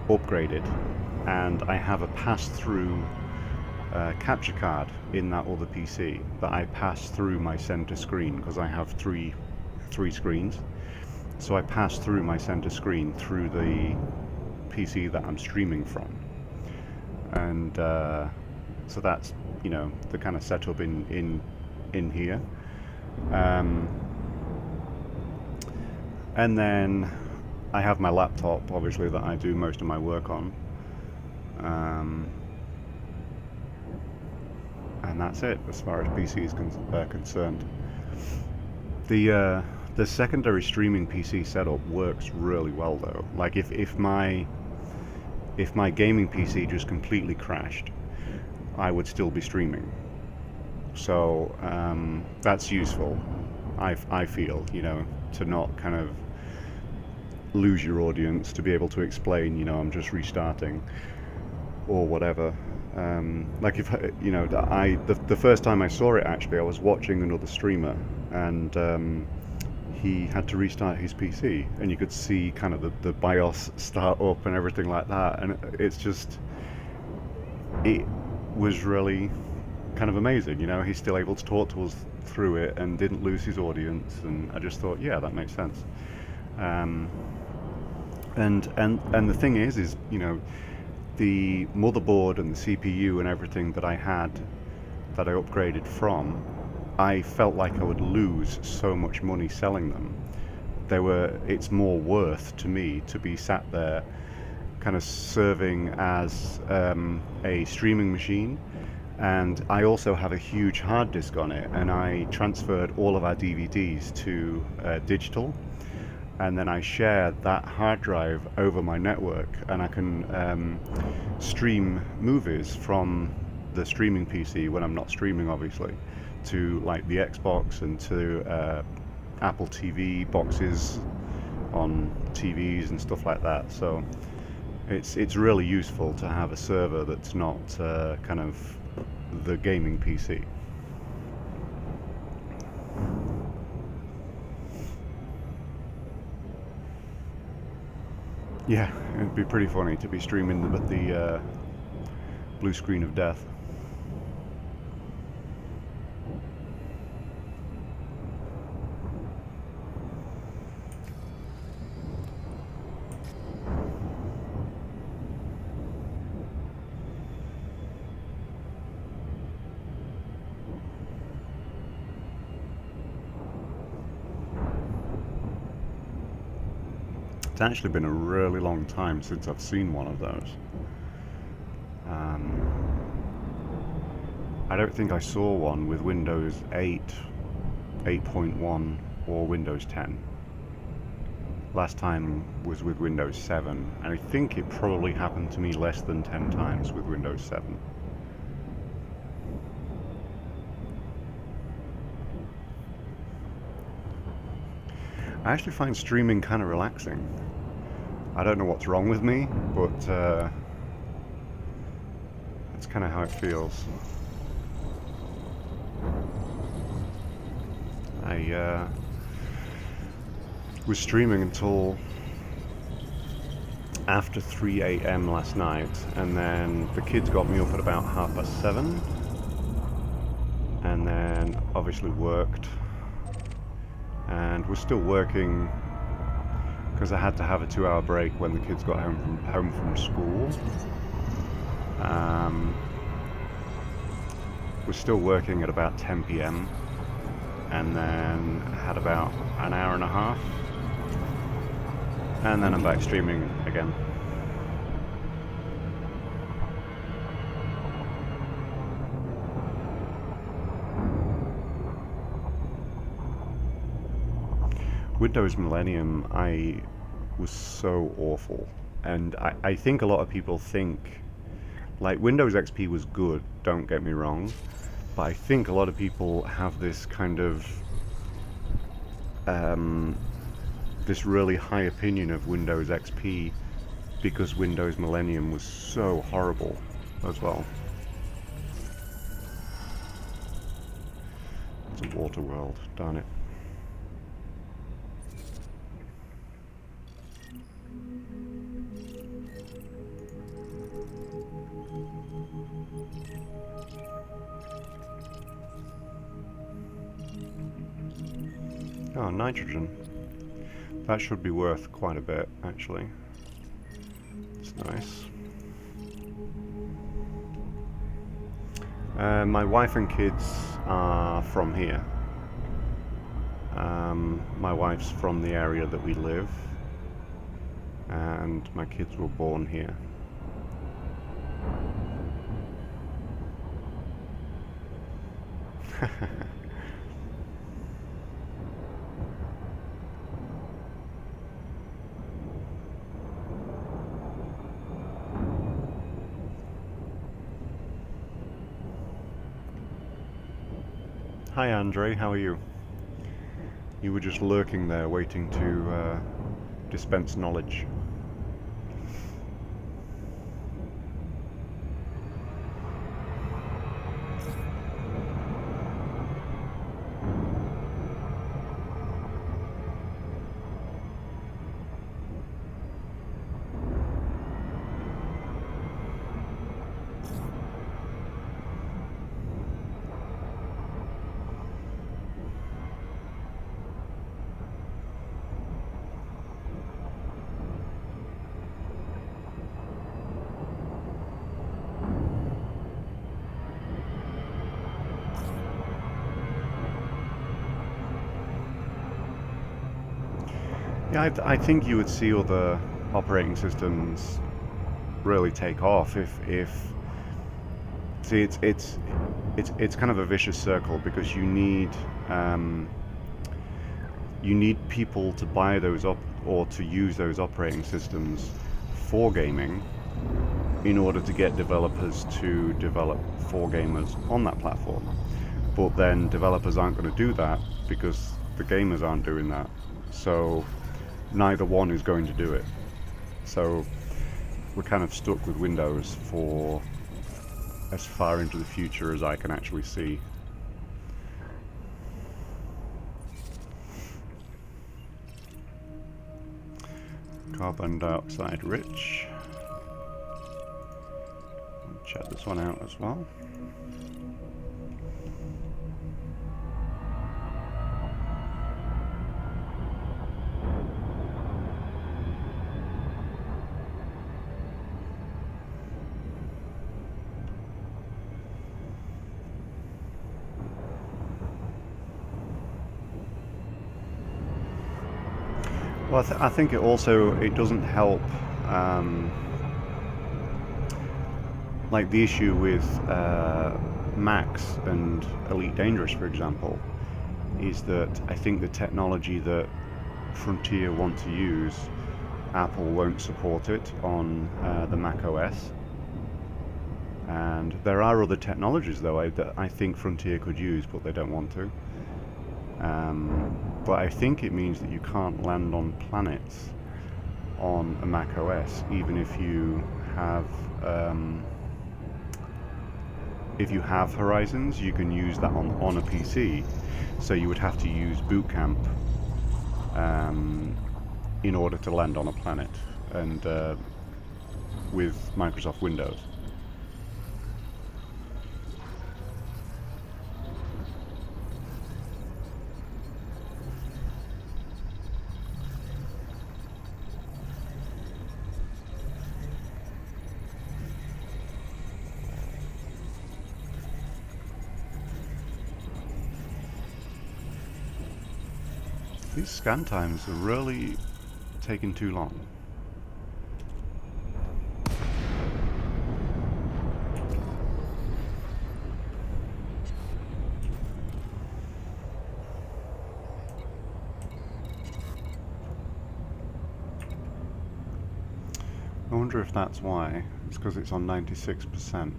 upgraded, and I have a pass-through capture card in that other PC that I pass through my center screen, because I have three screens. So I pass through my center screen through the PC that I'm streaming from, and so that's, you know, the kind of setup in here. And then I have my laptop, obviously, that I do most of my work on. And that's it as far as PC is concerned. The secondary streaming PC setup works really well though. Like if my gaming PC just completely crashed, I would still be streaming. So that's useful. I feel, you know, to not kind of lose your audience, to be able to explain, you know, I'm just restarting or whatever. Like if, you know, the first time I saw it, actually, I was watching another streamer, and he had to restart his PC, and you could see kind of the BIOS start up and everything like that, and it's just, it was really kind of amazing, you know. He's still able to talk to us through it and didn't lose his audience, and I just thought, yeah, that makes sense. And the thing is, you know, the motherboard and the CPU and everything that I had, that I upgraded from, I felt like I would lose so much money selling them. It's more worth to me to be sat there kind of serving as a streaming machine. And I also have a huge hard disk on it, and I transferred all of our DVDs to digital, and then I share that hard drive over my network, and I can stream movies from the streaming PC when I'm not streaming, obviously, to like the Xbox and to Apple TV boxes on TVs and stuff like that. So it's really useful to have a server that's not kind of the gaming PC. Yeah, it'd be pretty funny to be streaming the blue screen of death. It's actually been a really long time since I've seen one of those. I don't think I saw one with Windows 8, 8.1 or Windows 10. Last time was with Windows 7, and I think it probably happened to me less than 10 times with Windows 7. I actually find streaming kind of relaxing. I don't know what's wrong with me, but that's kind of how it feels. I was streaming until after 3 a.m. last night, and then the kids got me up at about 7:30, and then obviously worked, and was still working because I had to have a 2-hour break when the kids got home from school. Was still working at about 10 p.m. and then had about an hour and a half, and then I'm back streaming again. Windows Millennium, I was so awful, and I think a lot of people think, like, Windows XP was good, don't get me wrong, but I think a lot of people have this kind of this really high opinion of Windows XP because Windows Millennium was so horrible as well. It's a water world, darn it. Oh, nitrogen. That should be worth quite a bit, actually. It's nice. My wife and kids are from here. My wife's from the area that we live, and my kids were born here. Hi Andre, how are you? You were just lurking there waiting to dispense knowledge. Yeah, I think you would see other operating systems really take off if see it's kind of a vicious circle, because you need people to buy those or to use those operating systems for gaming in order to get developers to develop for gamers on that platform. But then developers aren't going to do that because the gamers aren't doing that. So neither one is going to do it. So we're kind of stuck with Windows for as far into the future as I can actually see. Carbon dioxide rich. Check this one out as well. Well, I think it doesn't help, like the issue with Max and Elite Dangerous, for example, is that I think the technology that Frontier want to use, Apple won't support it on the Mac OS. And there are other technologies, though, that I think Frontier could use, but they don't want to. But I think it means that you can't land on planets on a Mac OS, even if you have Horizons. You can use that on a PC. So you would have to use Boot Camp in order to land on a planet, and with Microsoft Windows. These scan times are really taking too long. I wonder if that's why. It's because it's on 96%.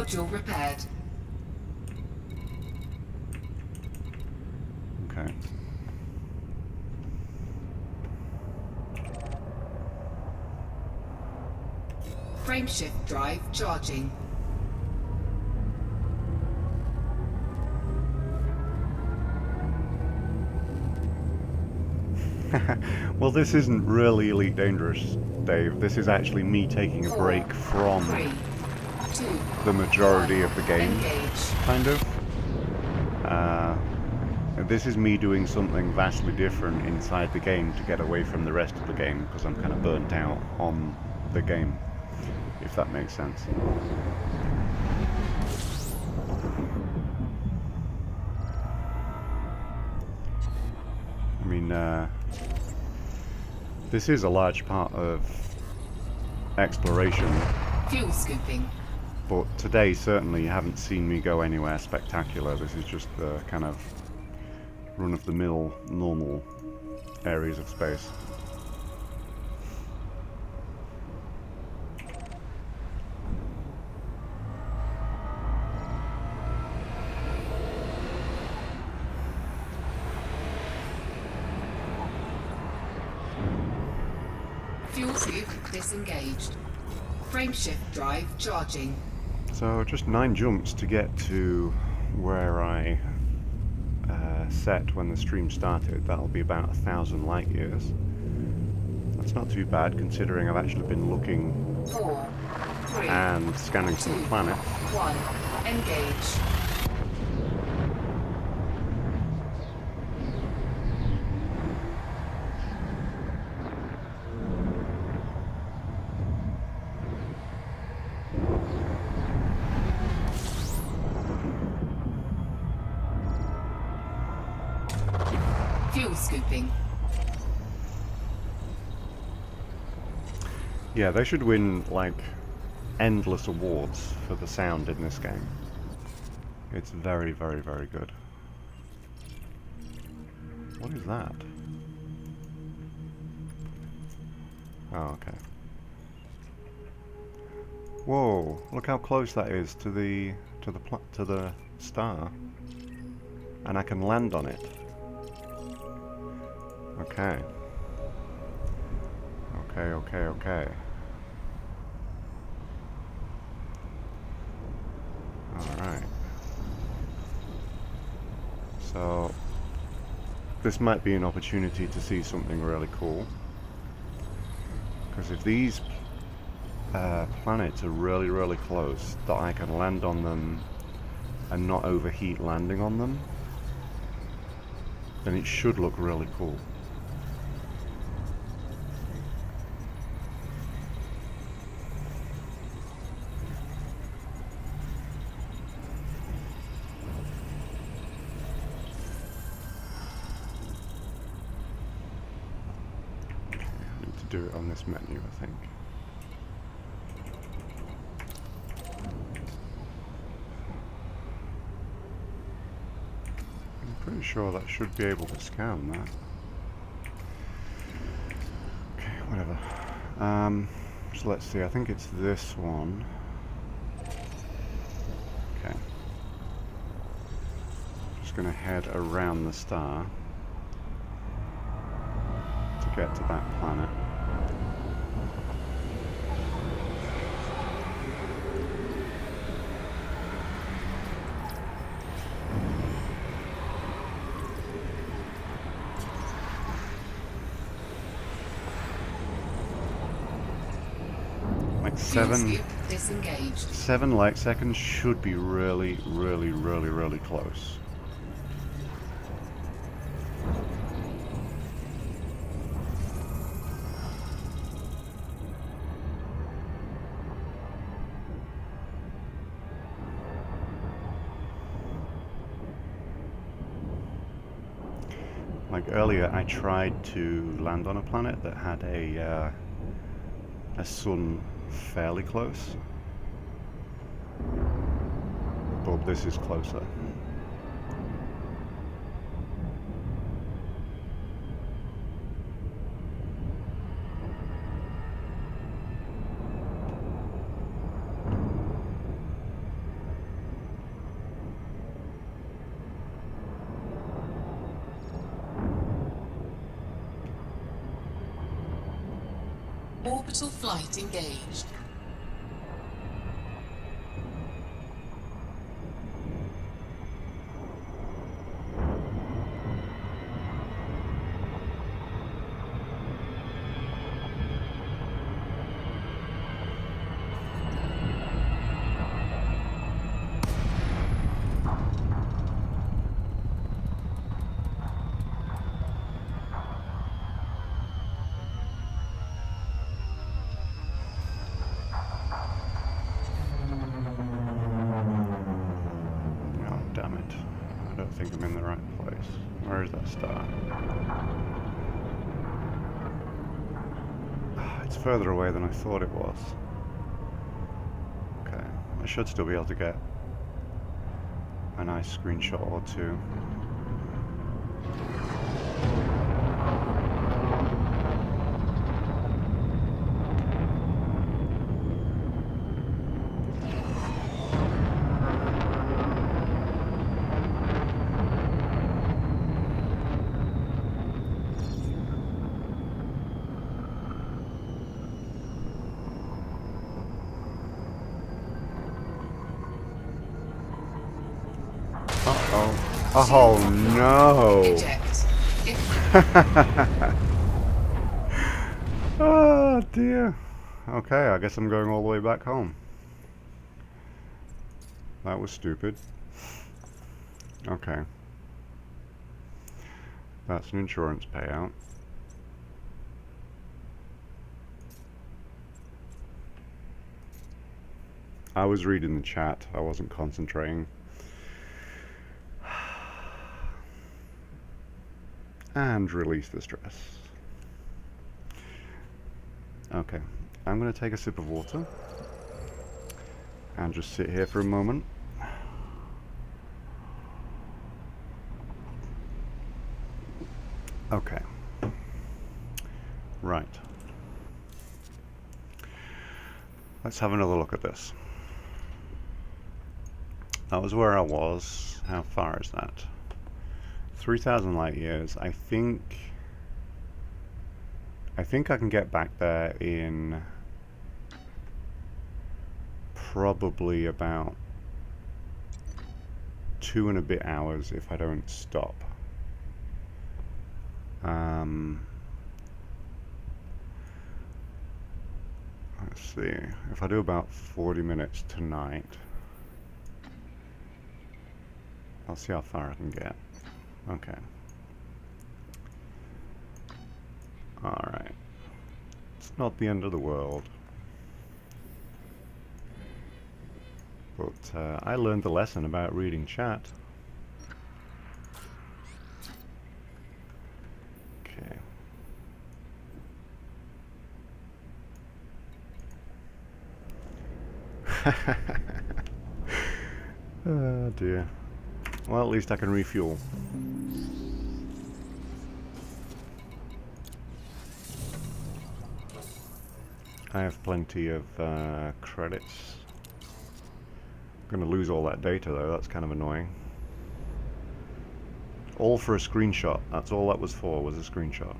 module repaired. Okay. Frameshift drive charging. Well, this isn't really Elite Dangerous, Dave. This is actually me taking a 4, break from 3, 2, the majority 1. of the game, Engage. kind of. This is me doing something vastly different inside the game to get away from the rest of the game, because I'm kind of burnt out on the game, if that makes sense. I mean, this is a large part of exploration, Fuel scooping. but today certainly you haven't seen me go anywhere spectacular. This is just the kind of run-of-the-mill, normal areas of space. Fuel scoop disengaged. Frameshift drive charging. So just 9 jumps to get to where I set when the stream started. That'll be about 1,000 light years. That's not too bad considering I've actually been looking 4, 3, and scanning 2, some planets. 1. Engage. Fuel scooping. Yeah, they should win like endless awards for the sound in this game. It's very, very, very good. What is that? Oh, okay. Whoa! Look how close that is to the star, and I can land on it. Okay. Okay. Okay. Okay. All right. So this might be an opportunity to see something really cool. Because if these planets are really, really close, that I can land on them and not overheat landing on them, then it should look really cool. I need to do it on this menu, I think. Pretty sure that should be able to scan that. Okay, whatever. So let's see, I think it's this one. Okay. Just gonna head around the star to get to that planet. Disengaged. 7 light seconds should be really, really, really, really close. Like earlier, I tried to land on a planet that had a sun fairly close, but this is closer. Orbital flight engaged. Damn it. I don't think I'm in the right place. Where is that star? It's further away than I thought it was. Okay. I should still be able to get a nice screenshot or two. Oh no! Eject. Oh dear. Okay, I guess I'm going all the way back home. That was stupid. Okay. That's an insurance payout. I was reading the chat, I wasn't concentrating. And release the stress. Okay, I'm going to take a sip of water and just sit here for a moment. Okay. Right. Let's have another look at this. That was where I was. How far is that? 3,000 light years. I think I can get back there in probably about 2 and a bit hours if I don't stop. Let's see. If I do about 40 minutes tonight, I'll see how far I can get. Okay. Alright. It's not the end of the world. But I learned the lesson about reading chat. Okay. Oh dear. Well, at least I can refuel. I have plenty of credits. I'm gonna lose all that data though, that's kind of annoying. All for a screenshot. That's all that was for, was a screenshot.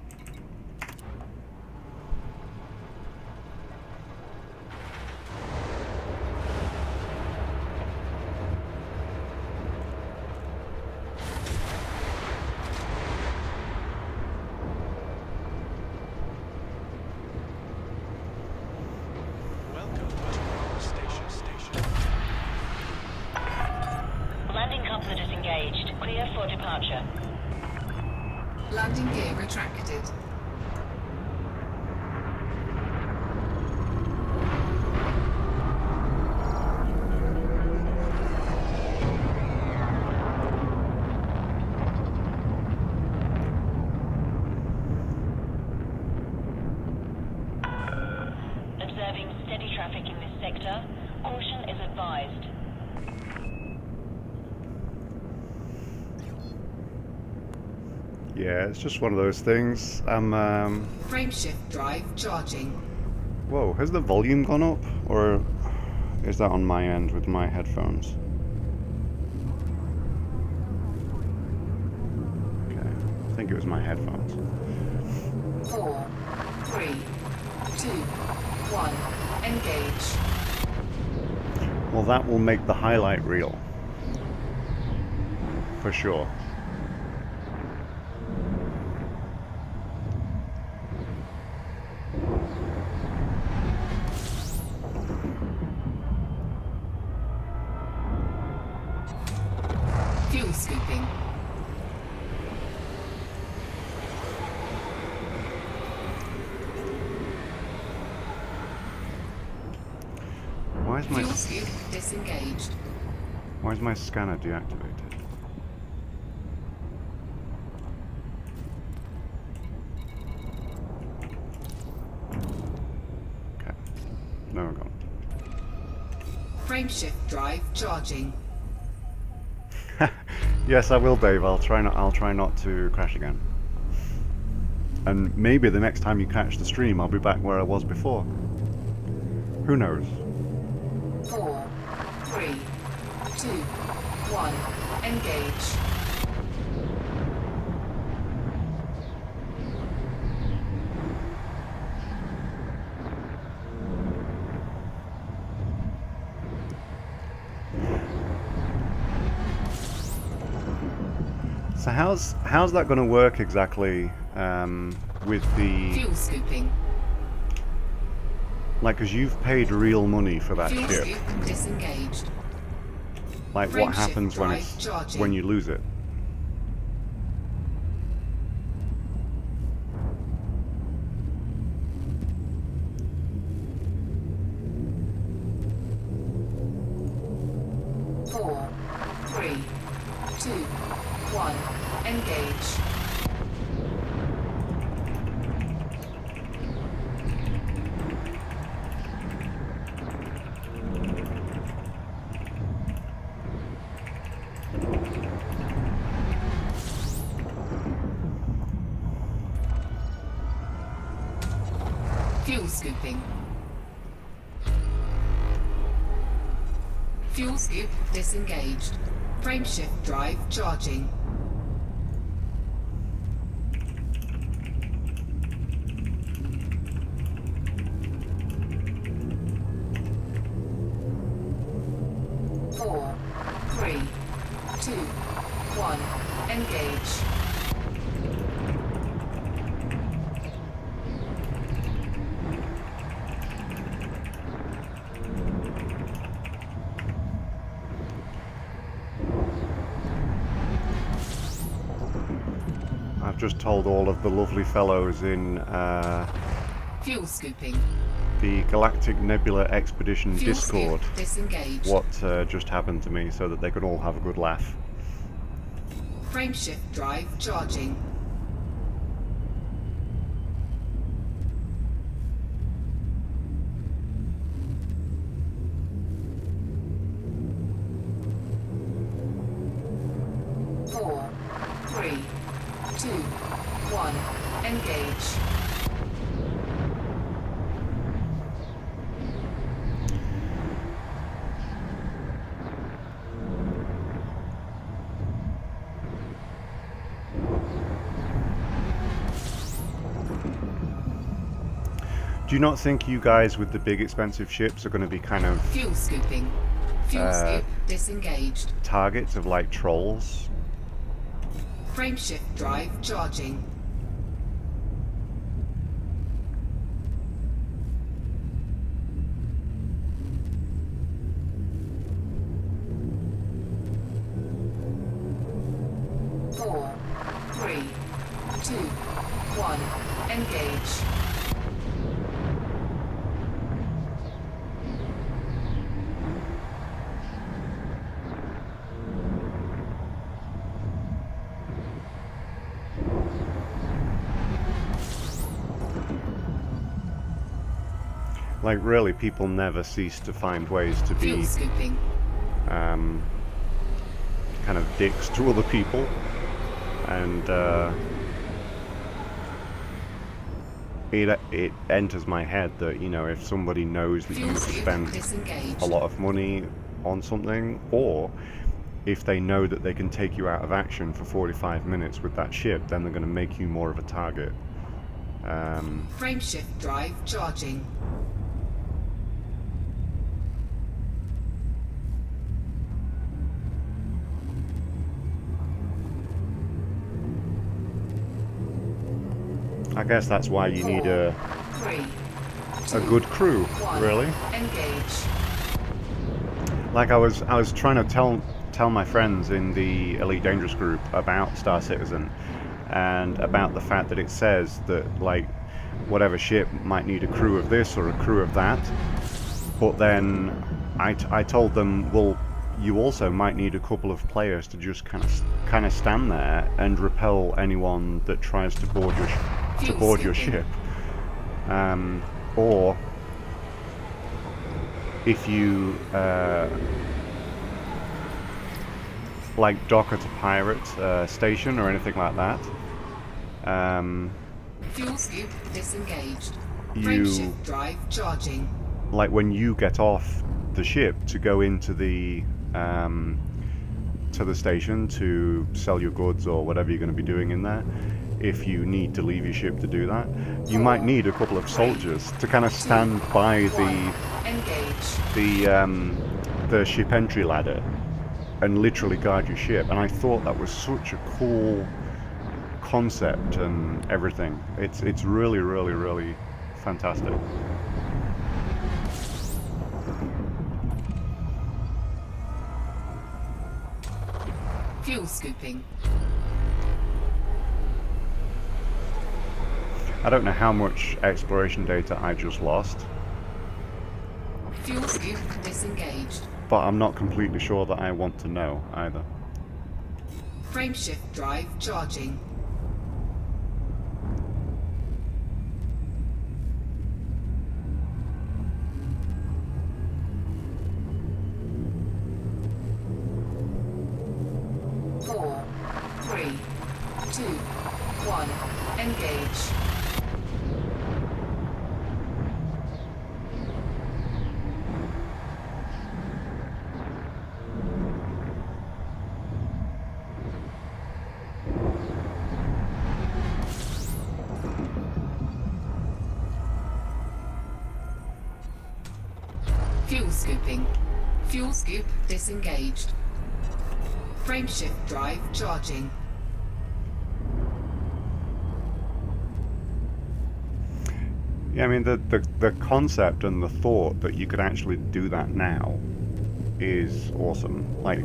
Landing gear retracted. Observing steady traffic in this sector. Caution is advised. Yeah, it's just one of those things. Frameshift drive charging. Whoa, has the volume gone up? Or is that on my end with my headphones? Okay, I think it was my headphones. 4, 3, 2, 1. Engage. Well, that will make the highlight reel. For sure. Fuel scooping. Why is Fuel scoop disengaged. Why is my scanner deactivated? Okay. No, we're gone. Frameshift drive charging. Yes, I will, Dave. I'll try not to crash again. And maybe the next time you catch the stream, I'll be back where I was before. Who knows? 4, 3, 2, 1. Engage. So how's that going to work exactly with the... Fuel scooping. Like, because you've paid real money for that Fuel ship. scoop disengaged. Like, what happens when drive charging. when you lose it? Four, 3, 2, 1. Engage. Fuel scooping. Fuel scoop disengaged. Frameshift drive charging. Four, 3, 2, 1. Engage. I've just told all of the lovely fellows in Fuel scooping. the Galactic Nebula Expedition Fuel Discord scoop disengaged. what just happened to me, so that they could all have a good laugh. Frameshift drive charging. Four, 3, 2, 1. Engage. Do you not think you guys with the big expensive ships are going to be kind of Fuel scooping. Fuel scoop disengaged. targets of like trolls? Frameshift drive charging. Four, 3, 2, 1. Engage. Like, really, people never cease to find ways to Fuel be scooping. kind of dicks to other people, and it enters my head that, you know, if somebody knows that Fuel you've scoop spent disengaged. a lot of money on something, or if they know that they can take you out of action for 45 minutes with that ship, then they're going to make you more of a target. Frameshift drive charging. I guess that's why you need a 3, good crew, 1. really. Engage. Like I was trying to tell my friends in the Elite Dangerous group about Star Citizen and about the fact that it says that like whatever ship might need a crew of this or a crew of that, but then I told them, well, you also might need a couple of players to just kind of stand there and repel anyone that tries to board your ship, or if you like dock at a pirate station or anything like that. Fuel scoop disengaged. You- Frameshift drive charging. Like when you get off the ship to go into the station to sell your goods or whatever you're going to be doing in there, if you need to leave your ship to do that, you might need a couple of soldiers to kind of stand by the ship entry ladder and literally guard your ship. And I thought that was such a cool concept and everything. It's really, really, really fantastic. Fuel scooping. I don't know how much exploration data I just lost, Fuel scoop disengaged. but I'm not completely sure that I want to know either. Frameshift drive charging. Four, 3, 2, 1. Engage. Fuel scooping. Fuel scoop disengaged. Frameshift drive charging. Yeah, I mean the concept and the thought that you could actually do that now is awesome. Like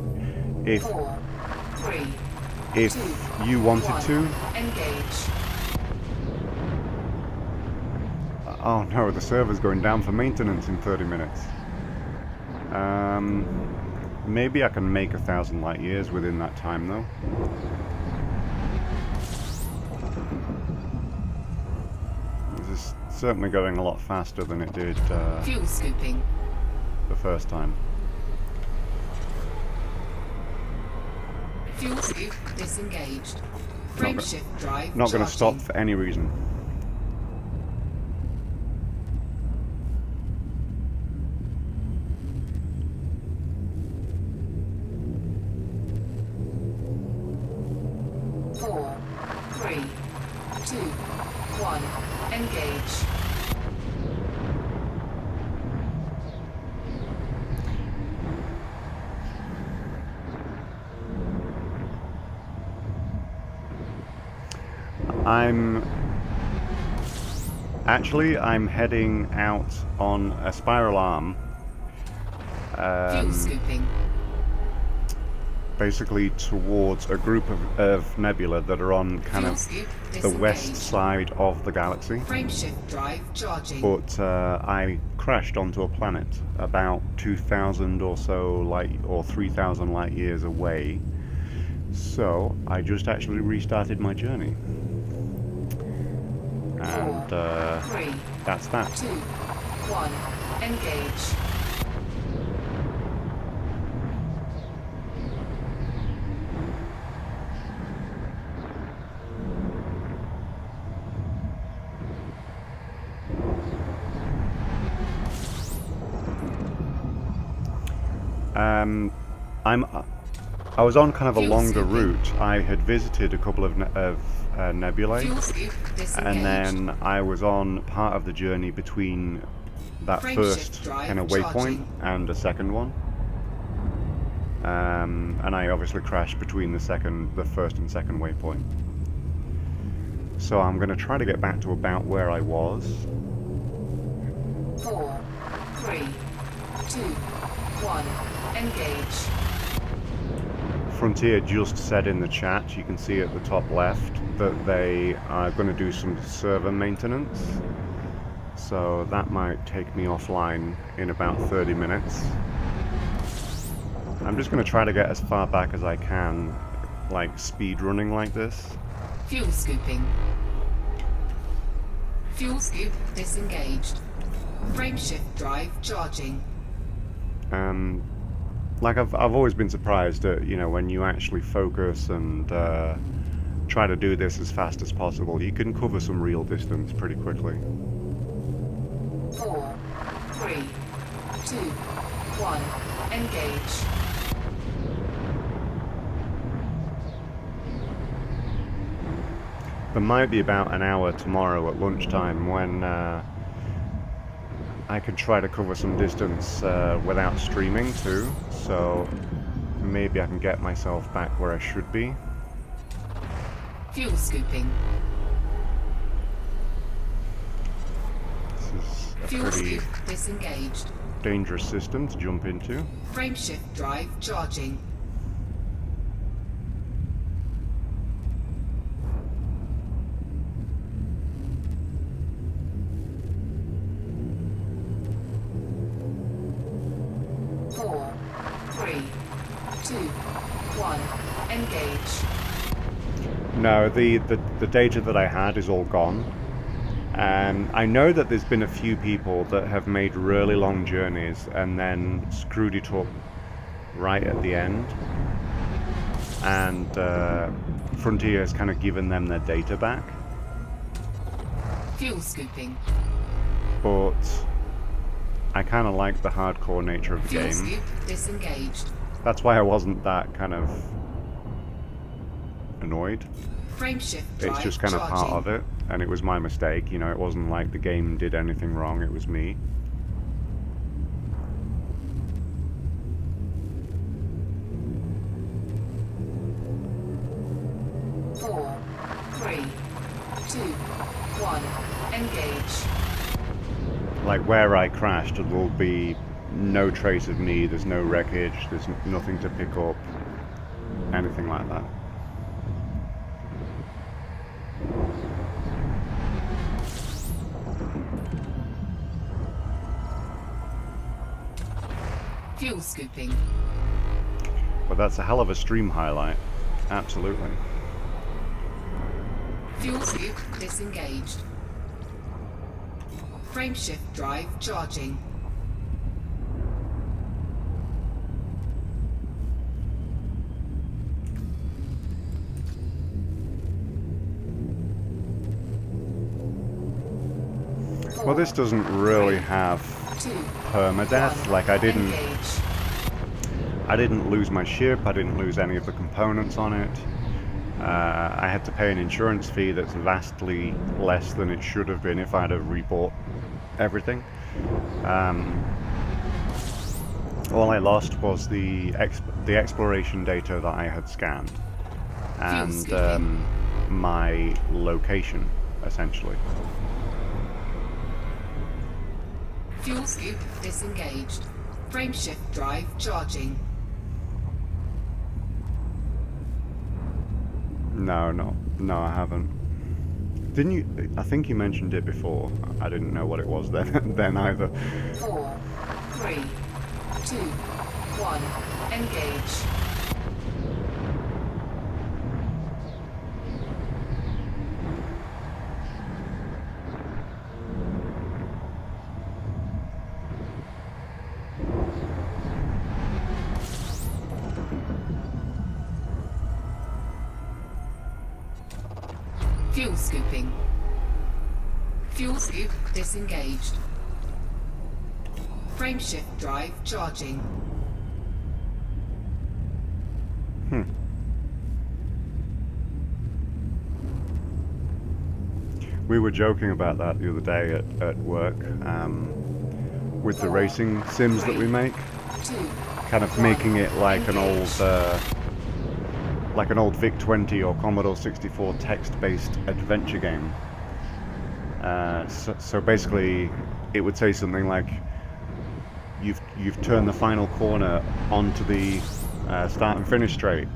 if 4, 3, if 2, you wanted 1. to. Engage. Oh no, the server's going down for maintenance in 30 minutes. Maybe I can make 1,000 light years within that time though. This is certainly going a lot faster than it did Fuel scooping. the first time. Fuel scoop disengaged. Frameshift drive Not going to stop charging. for any reason. Four, 3, 2, 1. Engage. I'm heading out on a spiral arm. Fuel scooping. Basically towards a group of nebula that are on kind Fuel of scoop the west disengaged. side of the galaxy. Frameshift drive charging. But I crashed onto a planet about 2,000 or so or 3,000 light years away. So I just actually restarted my journey. And 3, that's that. 2, 1. Engage. I was on kind of a Fuel longer scooping. route. I had visited a couple of nebulae, Fuel scoop disengaged. and then I was on part of the journey between that Frameshift first drive kind of waypoint charging. and a second one. And I obviously crashed between the first and second waypoint. So I'm going to try to get back to about where I was. 4, 3, 2, 1. Engage. Frontier just said in the chat, you can see at the top left, that they are going to do some server maintenance. So that might take me offline in about 30 minutes. I'm just going to try to get as far back as I can, like speed running like this. Fuel scooping. Fuel scoop disengaged. Frameshift drive charging. Like I've always been surprised at, you know, when you actually focus and try to do this as fast as possible, you can cover some real distance pretty quickly. 4, 3, 2, 1. Engage. There might be about an hour tomorrow at lunchtime when I could try to cover some distance without streaming too, so maybe I can get myself back where I should be. Fuel scooping. This is a Fuel pretty scoop disengaged. dangerous system to jump into. Frameshift drive charging. Engage. No, the data that I had is all gone. I know that there's been a few people that have made really long journeys and then screwed it up right at the end. And Frontier has kind of given them their data back. Fuel scooping. But I kind of like the hardcore nature of the Fuel game. scoop disengaged. That's why I wasn't that kind of annoyed. Frameshift drive It's just kind of part of it, and it was my mistake, you know, it wasn't like the game did anything wrong, it was me. Four, 3, 2, 1. Engage. Like where I crashed, there'll be no trace of me, there's no wreckage, there's nothing to pick up, anything like that. Fuel scooping. But that's a hell of a stream highlight, absolutely. Fuel scoop disengaged. Frameshift drive charging. Well, this doesn't really have permadeath. Like I didn't lose my ship, I didn't lose any of the components on it. I had to pay an insurance fee that's vastly less than it should have been if I'd have rebought everything. All I lost was the exploration data that I had scanned and my location, essentially. Fuel scoop disengaged. Frameshift drive charging. No, I haven't. Didn't you? I think you mentioned it before. I didn't know what it was then either. 4, 3, 2, 1. Engage. Fuel scooping. Fuel scoop disengaged. Frameshift drive charging. We were joking about that the other day at work, with the racing sims that we make. 2, Kind of making it like an old like an old VIC-20 or Commodore 64 text-based adventure game. So basically, it would say something like, "You've turned the final corner onto the start and finish straight.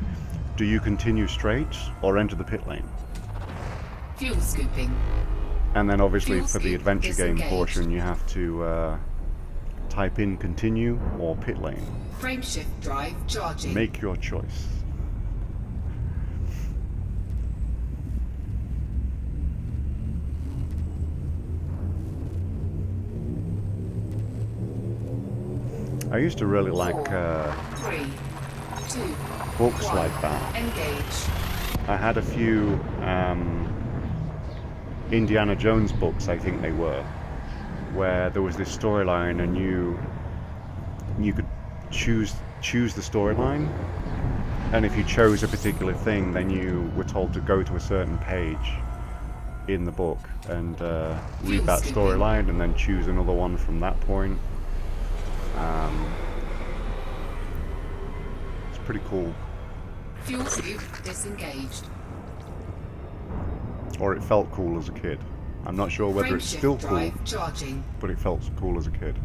Do you continue straight or enter the pit lane?" Fuel scooping. And then obviously Fuel for the scoop adventure game disengaged. portion, you have to type in continue or pit lane. Frameshift drive charging. Make your choice. I used to really like 3, 2, books 1. like that. Engage. I had a few Indiana Jones books, I think they were, where there was this storyline and you could choose the storyline, and if you chose a particular thing, then you were told to go to a certain page in the book and read that storyline and then choose another one from that point. It's pretty cool. Fuel scoop disengaged. Or it felt cool as a kid. I'm not sure whether it's Frameshift still cool, drive charging. but it felt cool as a kid.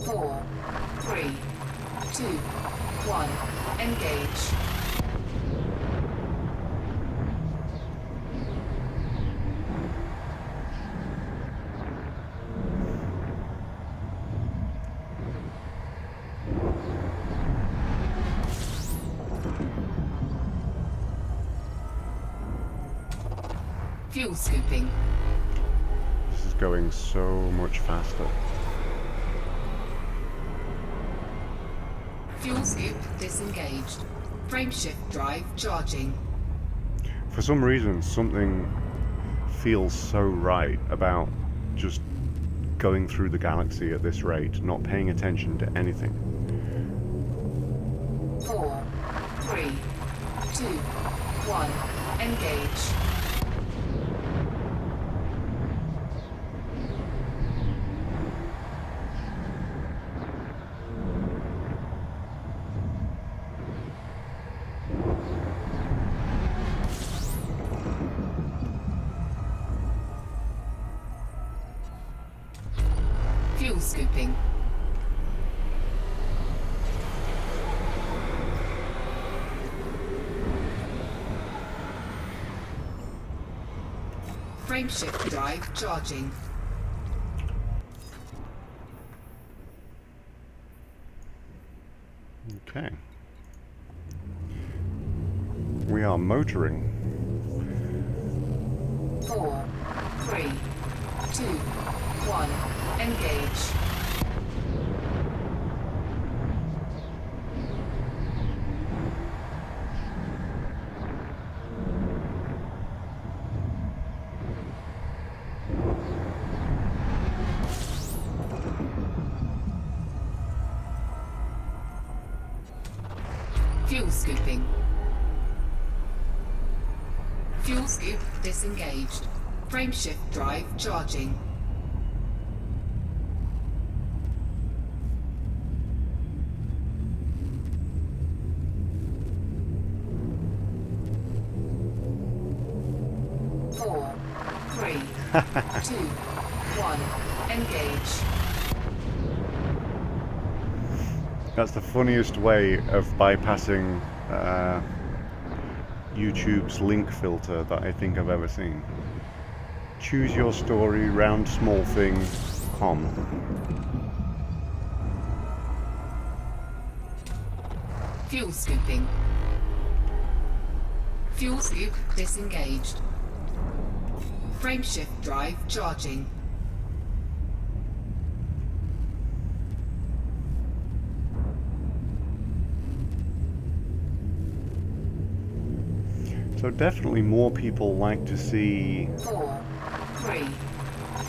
Four, 3, 2, 1. Engage. Fuel scooping. This is going so much faster. Fuel scoop disengaged. Frameshift drive charging. For some reason, something feels so right about just going through the galaxy at this rate, not paying attention to anything. 4, 3, 2, 1. Engage. Fuel scooping. Frameshift drive charging. Okay. We are motoring. 4, 3, 2, 1. Engage. Fuel scooping. Fuel scoop disengaged. Frameshift drive charging. Four, 3, 2, 1. Engage. That's the funniest way of bypassing YouTube's link filter that I think I've ever seen. Choose your story, round small thing, com. Fuel scooping. Fuel scoop disengaged. Frameshift drive charging. So definitely more people like to see 4, 3,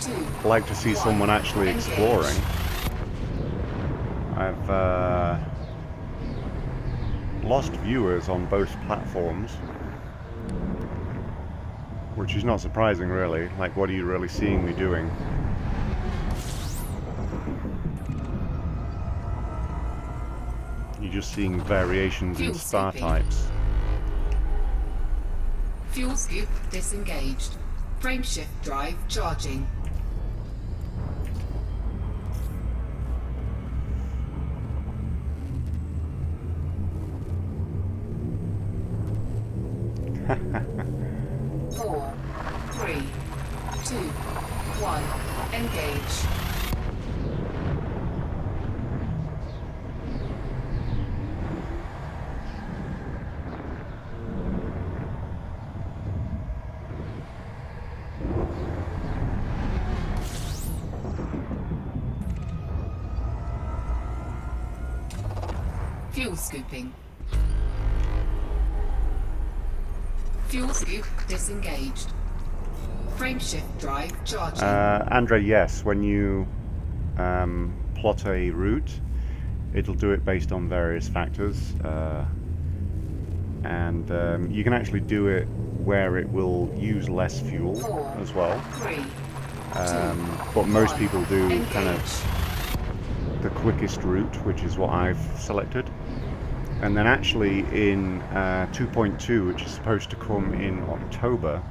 2. like to see someone actually Engage. exploring. I've lost viewers on both platforms. Which is not surprising, really. Like, what are you really seeing me doing? You're just seeing variations in Fuel star scooping. types. Fuel scoop disengaged. Frameshift drive charging. Four, three, two, one. Engage. Fuel scooping. Fuel scoop disengaged. Frameshift drive charging. Andre, yes, when you plot a route, it'll do it based on various factors. And you can actually do it where it will use less fuel Four, as well. three, But most one. people do Engage. kind of the quickest route, which is what I've selected. And then actually in 2.2, which is supposed to come in October,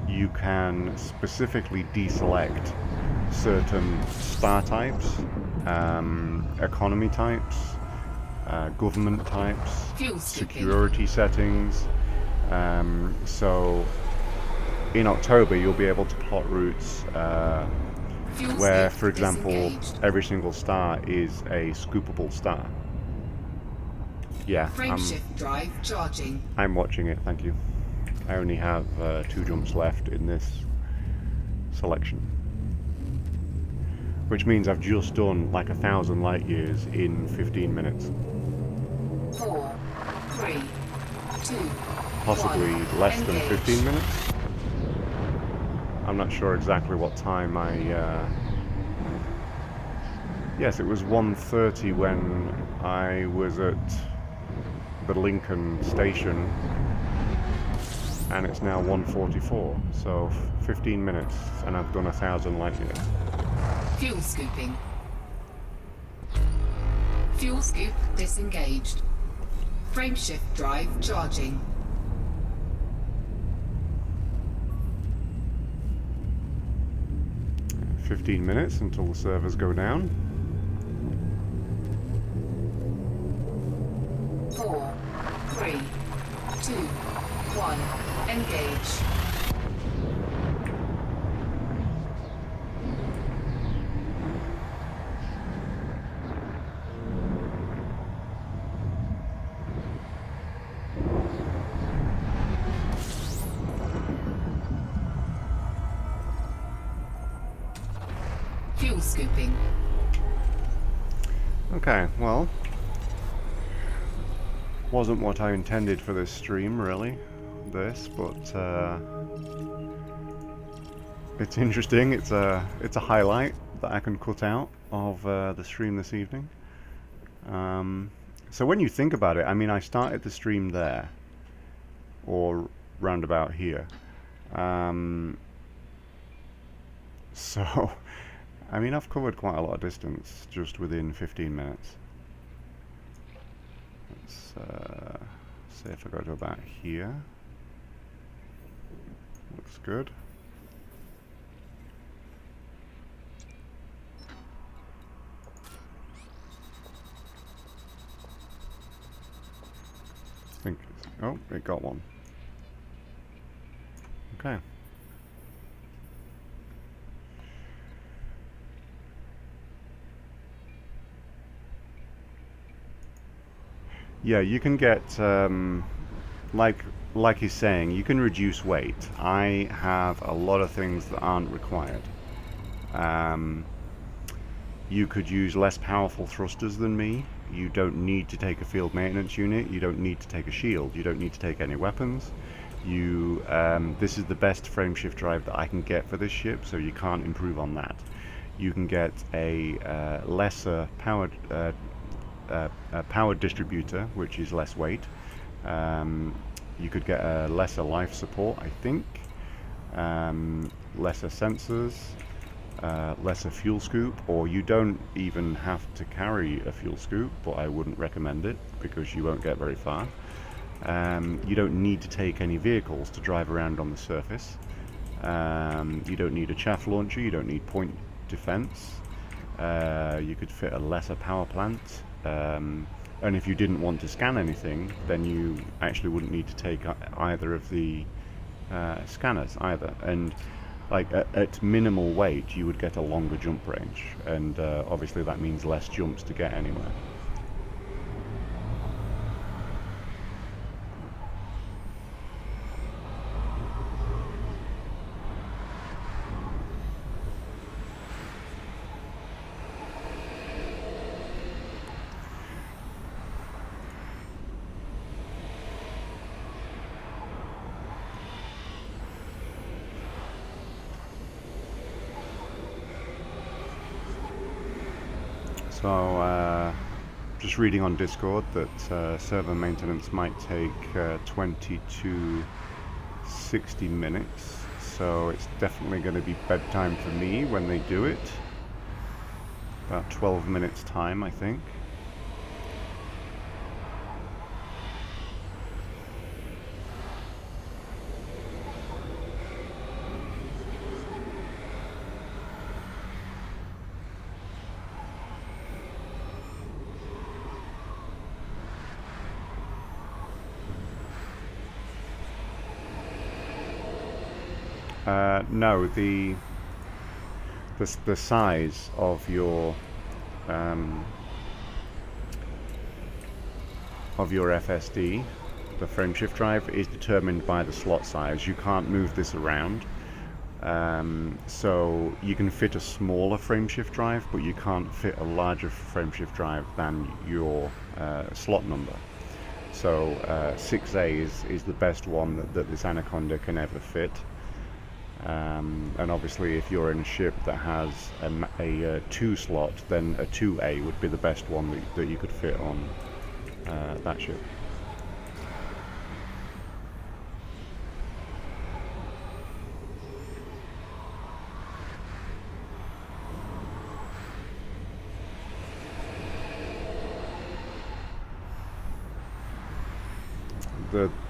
you can specifically deselect certain star types, economy types, government types, Fuel scooping. security settings. So in October you'll be able to plot routes Fuel where, scoop for example, disengaged. every single star is a scoopable star. Yeah, Frameshift drive charging. I'm watching it, thank you. I only have 2 jumps left in this selection. Which means I've just done like 1,000 light years in 15 minutes. 4, 3, 2, Possibly 1. less than Engage. 15 minutes. I'm not sure exactly what time I... Yes, it was 1:30 when I was at the Lincoln station, and it's now 1:44, so 15 minutes, and I've done 1,000 light years. Fuel scooping. Fuel scoop disengaged. Frameshift drive charging. Uh, 15 minutes until the servers go down. 4, 3, 2, 1. Engage. Fuel scooping. Okay, well, wasn't what I intended for this stream, really, but it's interesting. It's a highlight that I can cut out of the stream this evening. So when you think about it, I mean, I started the stream there, or round about here. So, I mean, I've covered quite a lot of distance just within 15 minutes. Let's see if I go to about here. Looks good. I think, oh, it got one. Okay. Yeah, you can get, like he's saying, you can reduce weight. I have a lot of things that aren't required. You could use less powerful thrusters than me. You don't need to take a field maintenance unit. You don't need to take a shield. You don't need to take any weapons. This is the best frameshift drive that I can get for this ship, so you can't improve on that. You can get a lesser powered distributor, which is less weight. You could get a lesser life support, I think. lesser sensors, lesser fuel scoop, or you don't even have to carry a fuel scoop, but I wouldn't recommend it because you won't get very far. You don't need to take any vehicles to drive around on the surface. You don't need a chaff launcher, you don't need point defense. You could fit a lesser power plant. And if you didn't want to scan anything, then you actually wouldn't need to take either of the scanners either. And like at minimal weight, you would get a longer jump range, and obviously that means less jumps to get anywhere. So, just reading on Discord that server maintenance might take 20 to 60 minutes, so it's definitely going to be bedtime for me when they do it. About 12 minutes time, I think. No, the size of your FSD, the frameshift drive, is determined by the slot size. You can't move this around. So you can fit a smaller frameshift drive, but you can't fit a larger frameshift drive than your slot number. So 6A is the best one that this Anaconda can ever fit. And obviously if you're in a ship that has a 2 slot, then a 2A would be the best one that you could fit on that ship.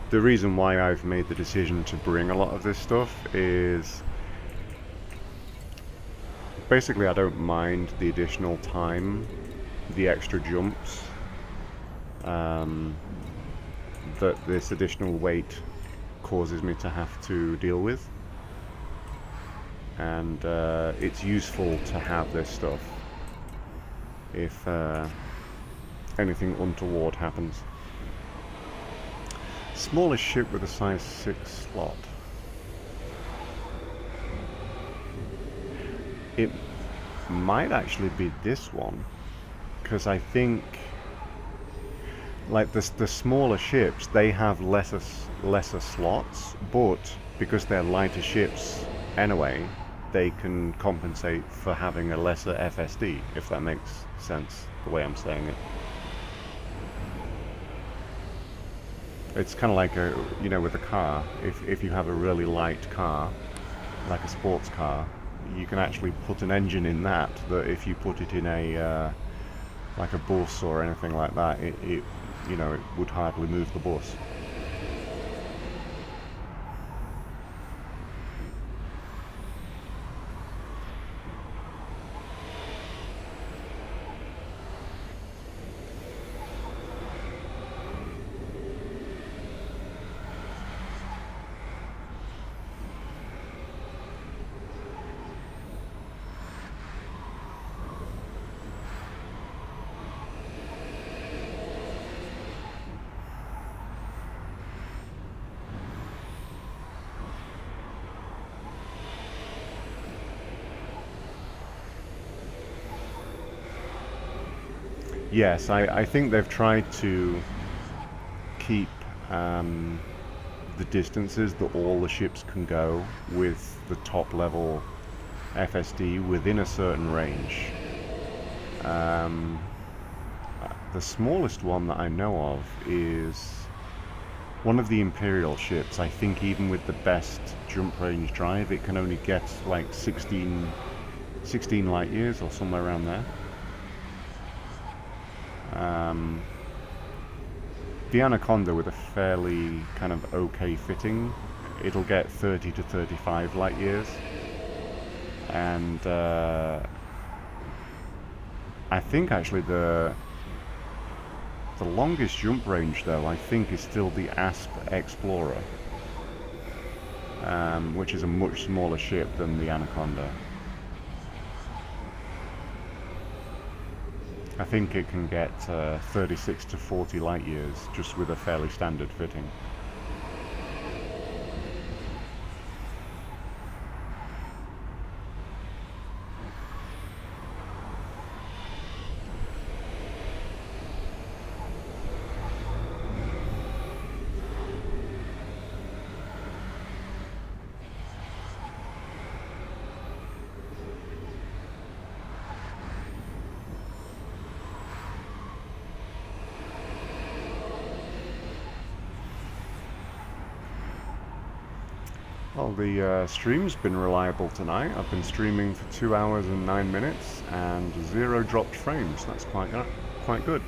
The reason why I've made the decision to bring a lot of this stuff is basically I don't mind the additional time, the extra jumps, that this additional weight causes me to have to deal with, and it's useful to have this stuff if anything untoward happens. Smallest ship with a size 6 slot. It might actually be this one, because I think like the smaller ships, they have lesser slots, but because they're lighter ships anyway, they can compensate for having a lesser FSD, if that makes sense, the way I'm saying it. It's kind of like with a car, if you have a really light car, like a sports car, you can actually put an engine in that if you put it in a like a bus or anything like that, it would hardly move the bus. Yes, I think they've tried to keep the distances that all the ships can go with the top level FSD within a certain range. The smallest one that I know of is one of the Imperial ships, I think even with the best jump range drive, it can only get like 16 light years or somewhere around there. The Anaconda, with a fairly kind of okay fitting, it'll get 30 to 35 light years. And I think actually the longest jump range, though, I think is still the Asp Explorer, which is a much smaller ship than the Anaconda. I think it can get 36 to 40 light years just with a fairly standard fitting. Well, the stream's been reliable tonight. I've been streaming for 2 hours and 9 minutes and 0 dropped frames. That's quite good.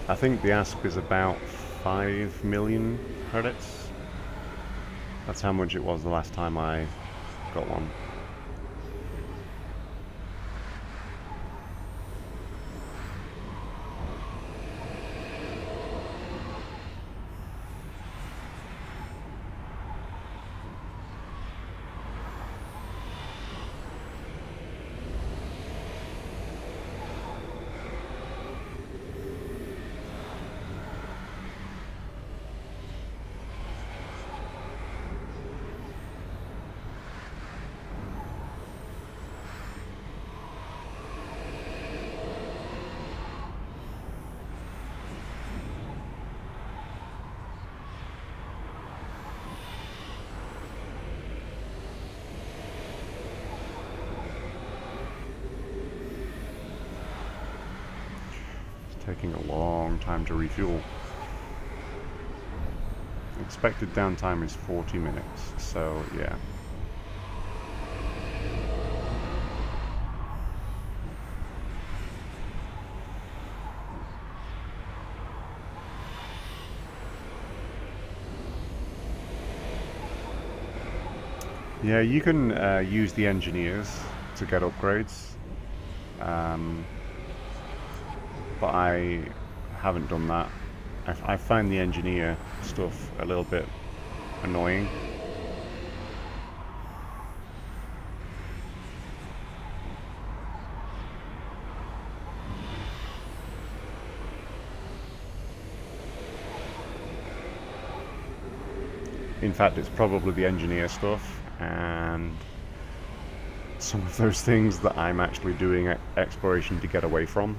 I think the Asp is about 5 million credits. That's how much it was the last time I got one. Taking a long time to refuel. Expected downtime is 40 minutes, so yeah. Yeah, you can use the engineers to get upgrades. But I haven't done that. I find the engineer stuff a little bit annoying. In fact, it's probably the engineer stuff and some of those things that I'm actually doing exploration to get away from.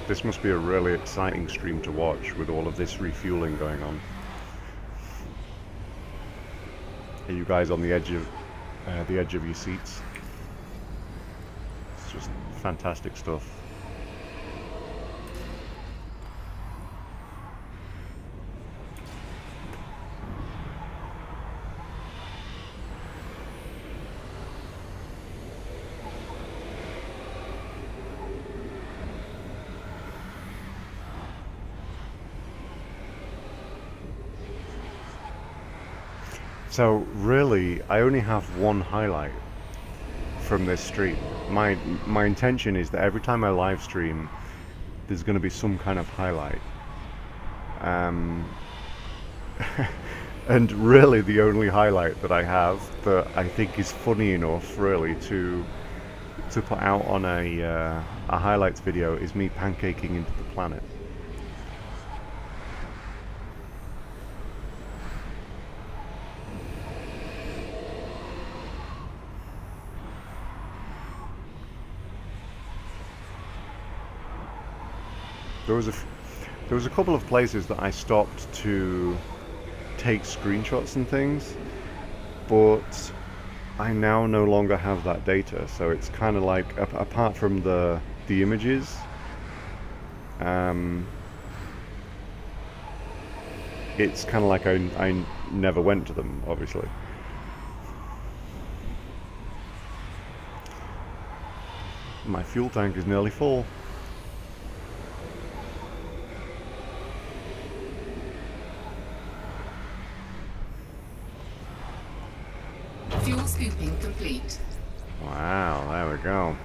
This must be a really exciting stream to watch with all of this refueling going on. Are you guys on the edge of your seats? It's just fantastic stuff. So really, I only have one highlight from this stream. My intention is that every time I live stream, there's going to be some kind of highlight. And really the only highlight that I have that I think is funny enough really to to put out on a highlights video is me pancaking into the planet. There was a couple of places that I stopped to take screenshots and things, but I now no longer have that data, so it's kind of like, apart from the images, it's kind of like I never went to them, obviously. My fuel tank is nearly full. Fuel scooping complete. Wow, there we go.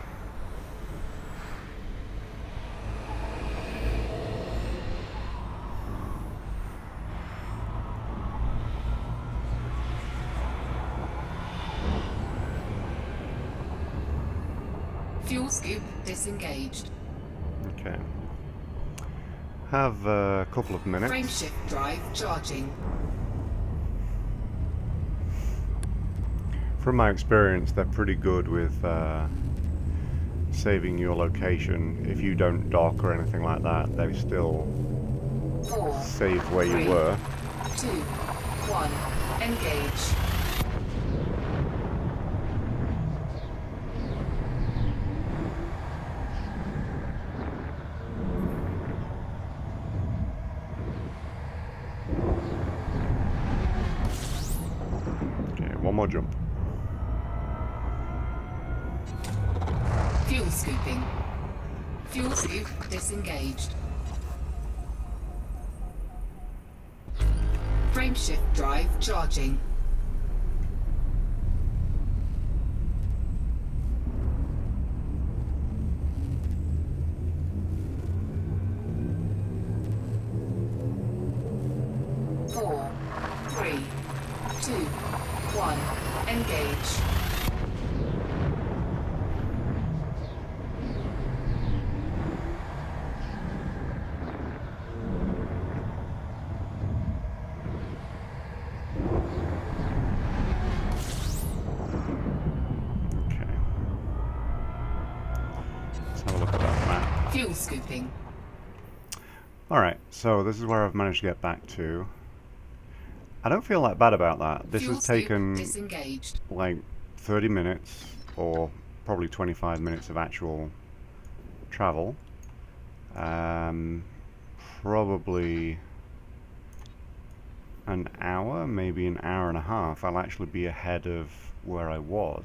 Fuel scoop disengaged. Okay. Have a couple of minutes. Frameshift drive charging. From my experience, they're pretty good with saving your location. If you don't dock or anything like that, they still 4, save where 3, you were. 2, 1, engage. Okay, one more jump. Fuel scooping. Fuel scoop disengaged. Frameshift drive charging. Four, 3, 2, 1, engage. Okay. Let's have a look at that map. Fuel scooping. Alright, so this is where I've managed to get back to. I don't feel that bad about that. This Fuel has scoop taken disengaged. like 30 minutes or probably 25 minutes of actual travel. Probably an hour, maybe an hour and a half. I'll actually be ahead of where I was.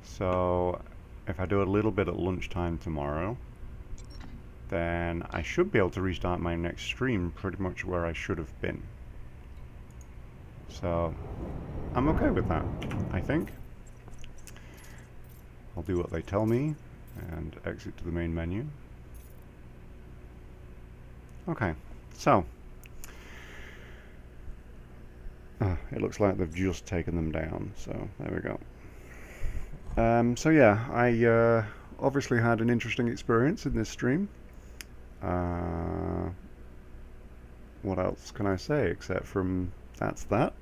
So if I do a little bit at lunchtime tomorrow, then I should be able to restart my next stream pretty much where I should have been. So I'm okay with that, I think. I'll do what they tell me and exit to the main menu. Okay, so it looks like they've just taken them down, so there we go. So yeah, I obviously had an interesting experience in this stream. What else can I say except from that's that.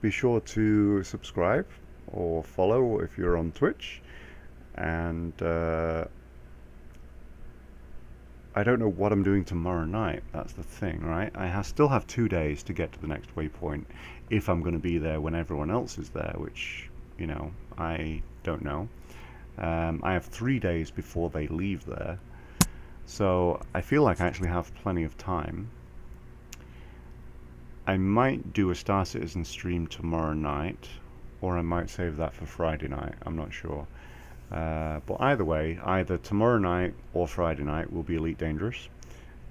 Be sure to subscribe or follow if you're on Twitch, and I don't know what I'm doing tomorrow night. That's the thing, right? I still have 2 days to get to the next waypoint if I'm going to be there when everyone else is there, which, you know, I don't know. I have 3 days before they leave there, so I feel like I actually have plenty of time. I might do a Star Citizen stream tomorrow night, or I might save that for Friday night. I'm not sure. But either way, either tomorrow night or Friday night will be Elite Dangerous,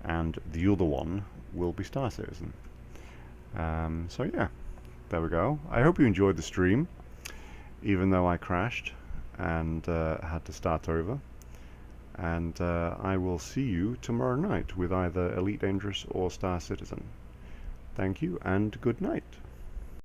and the other one will be Star Citizen. So yeah, there we go. I hope you enjoyed the stream, even though I crashed and had to start over. And I will see you tomorrow night with either Elite Dangerous or Star Citizen. Thank you and good night.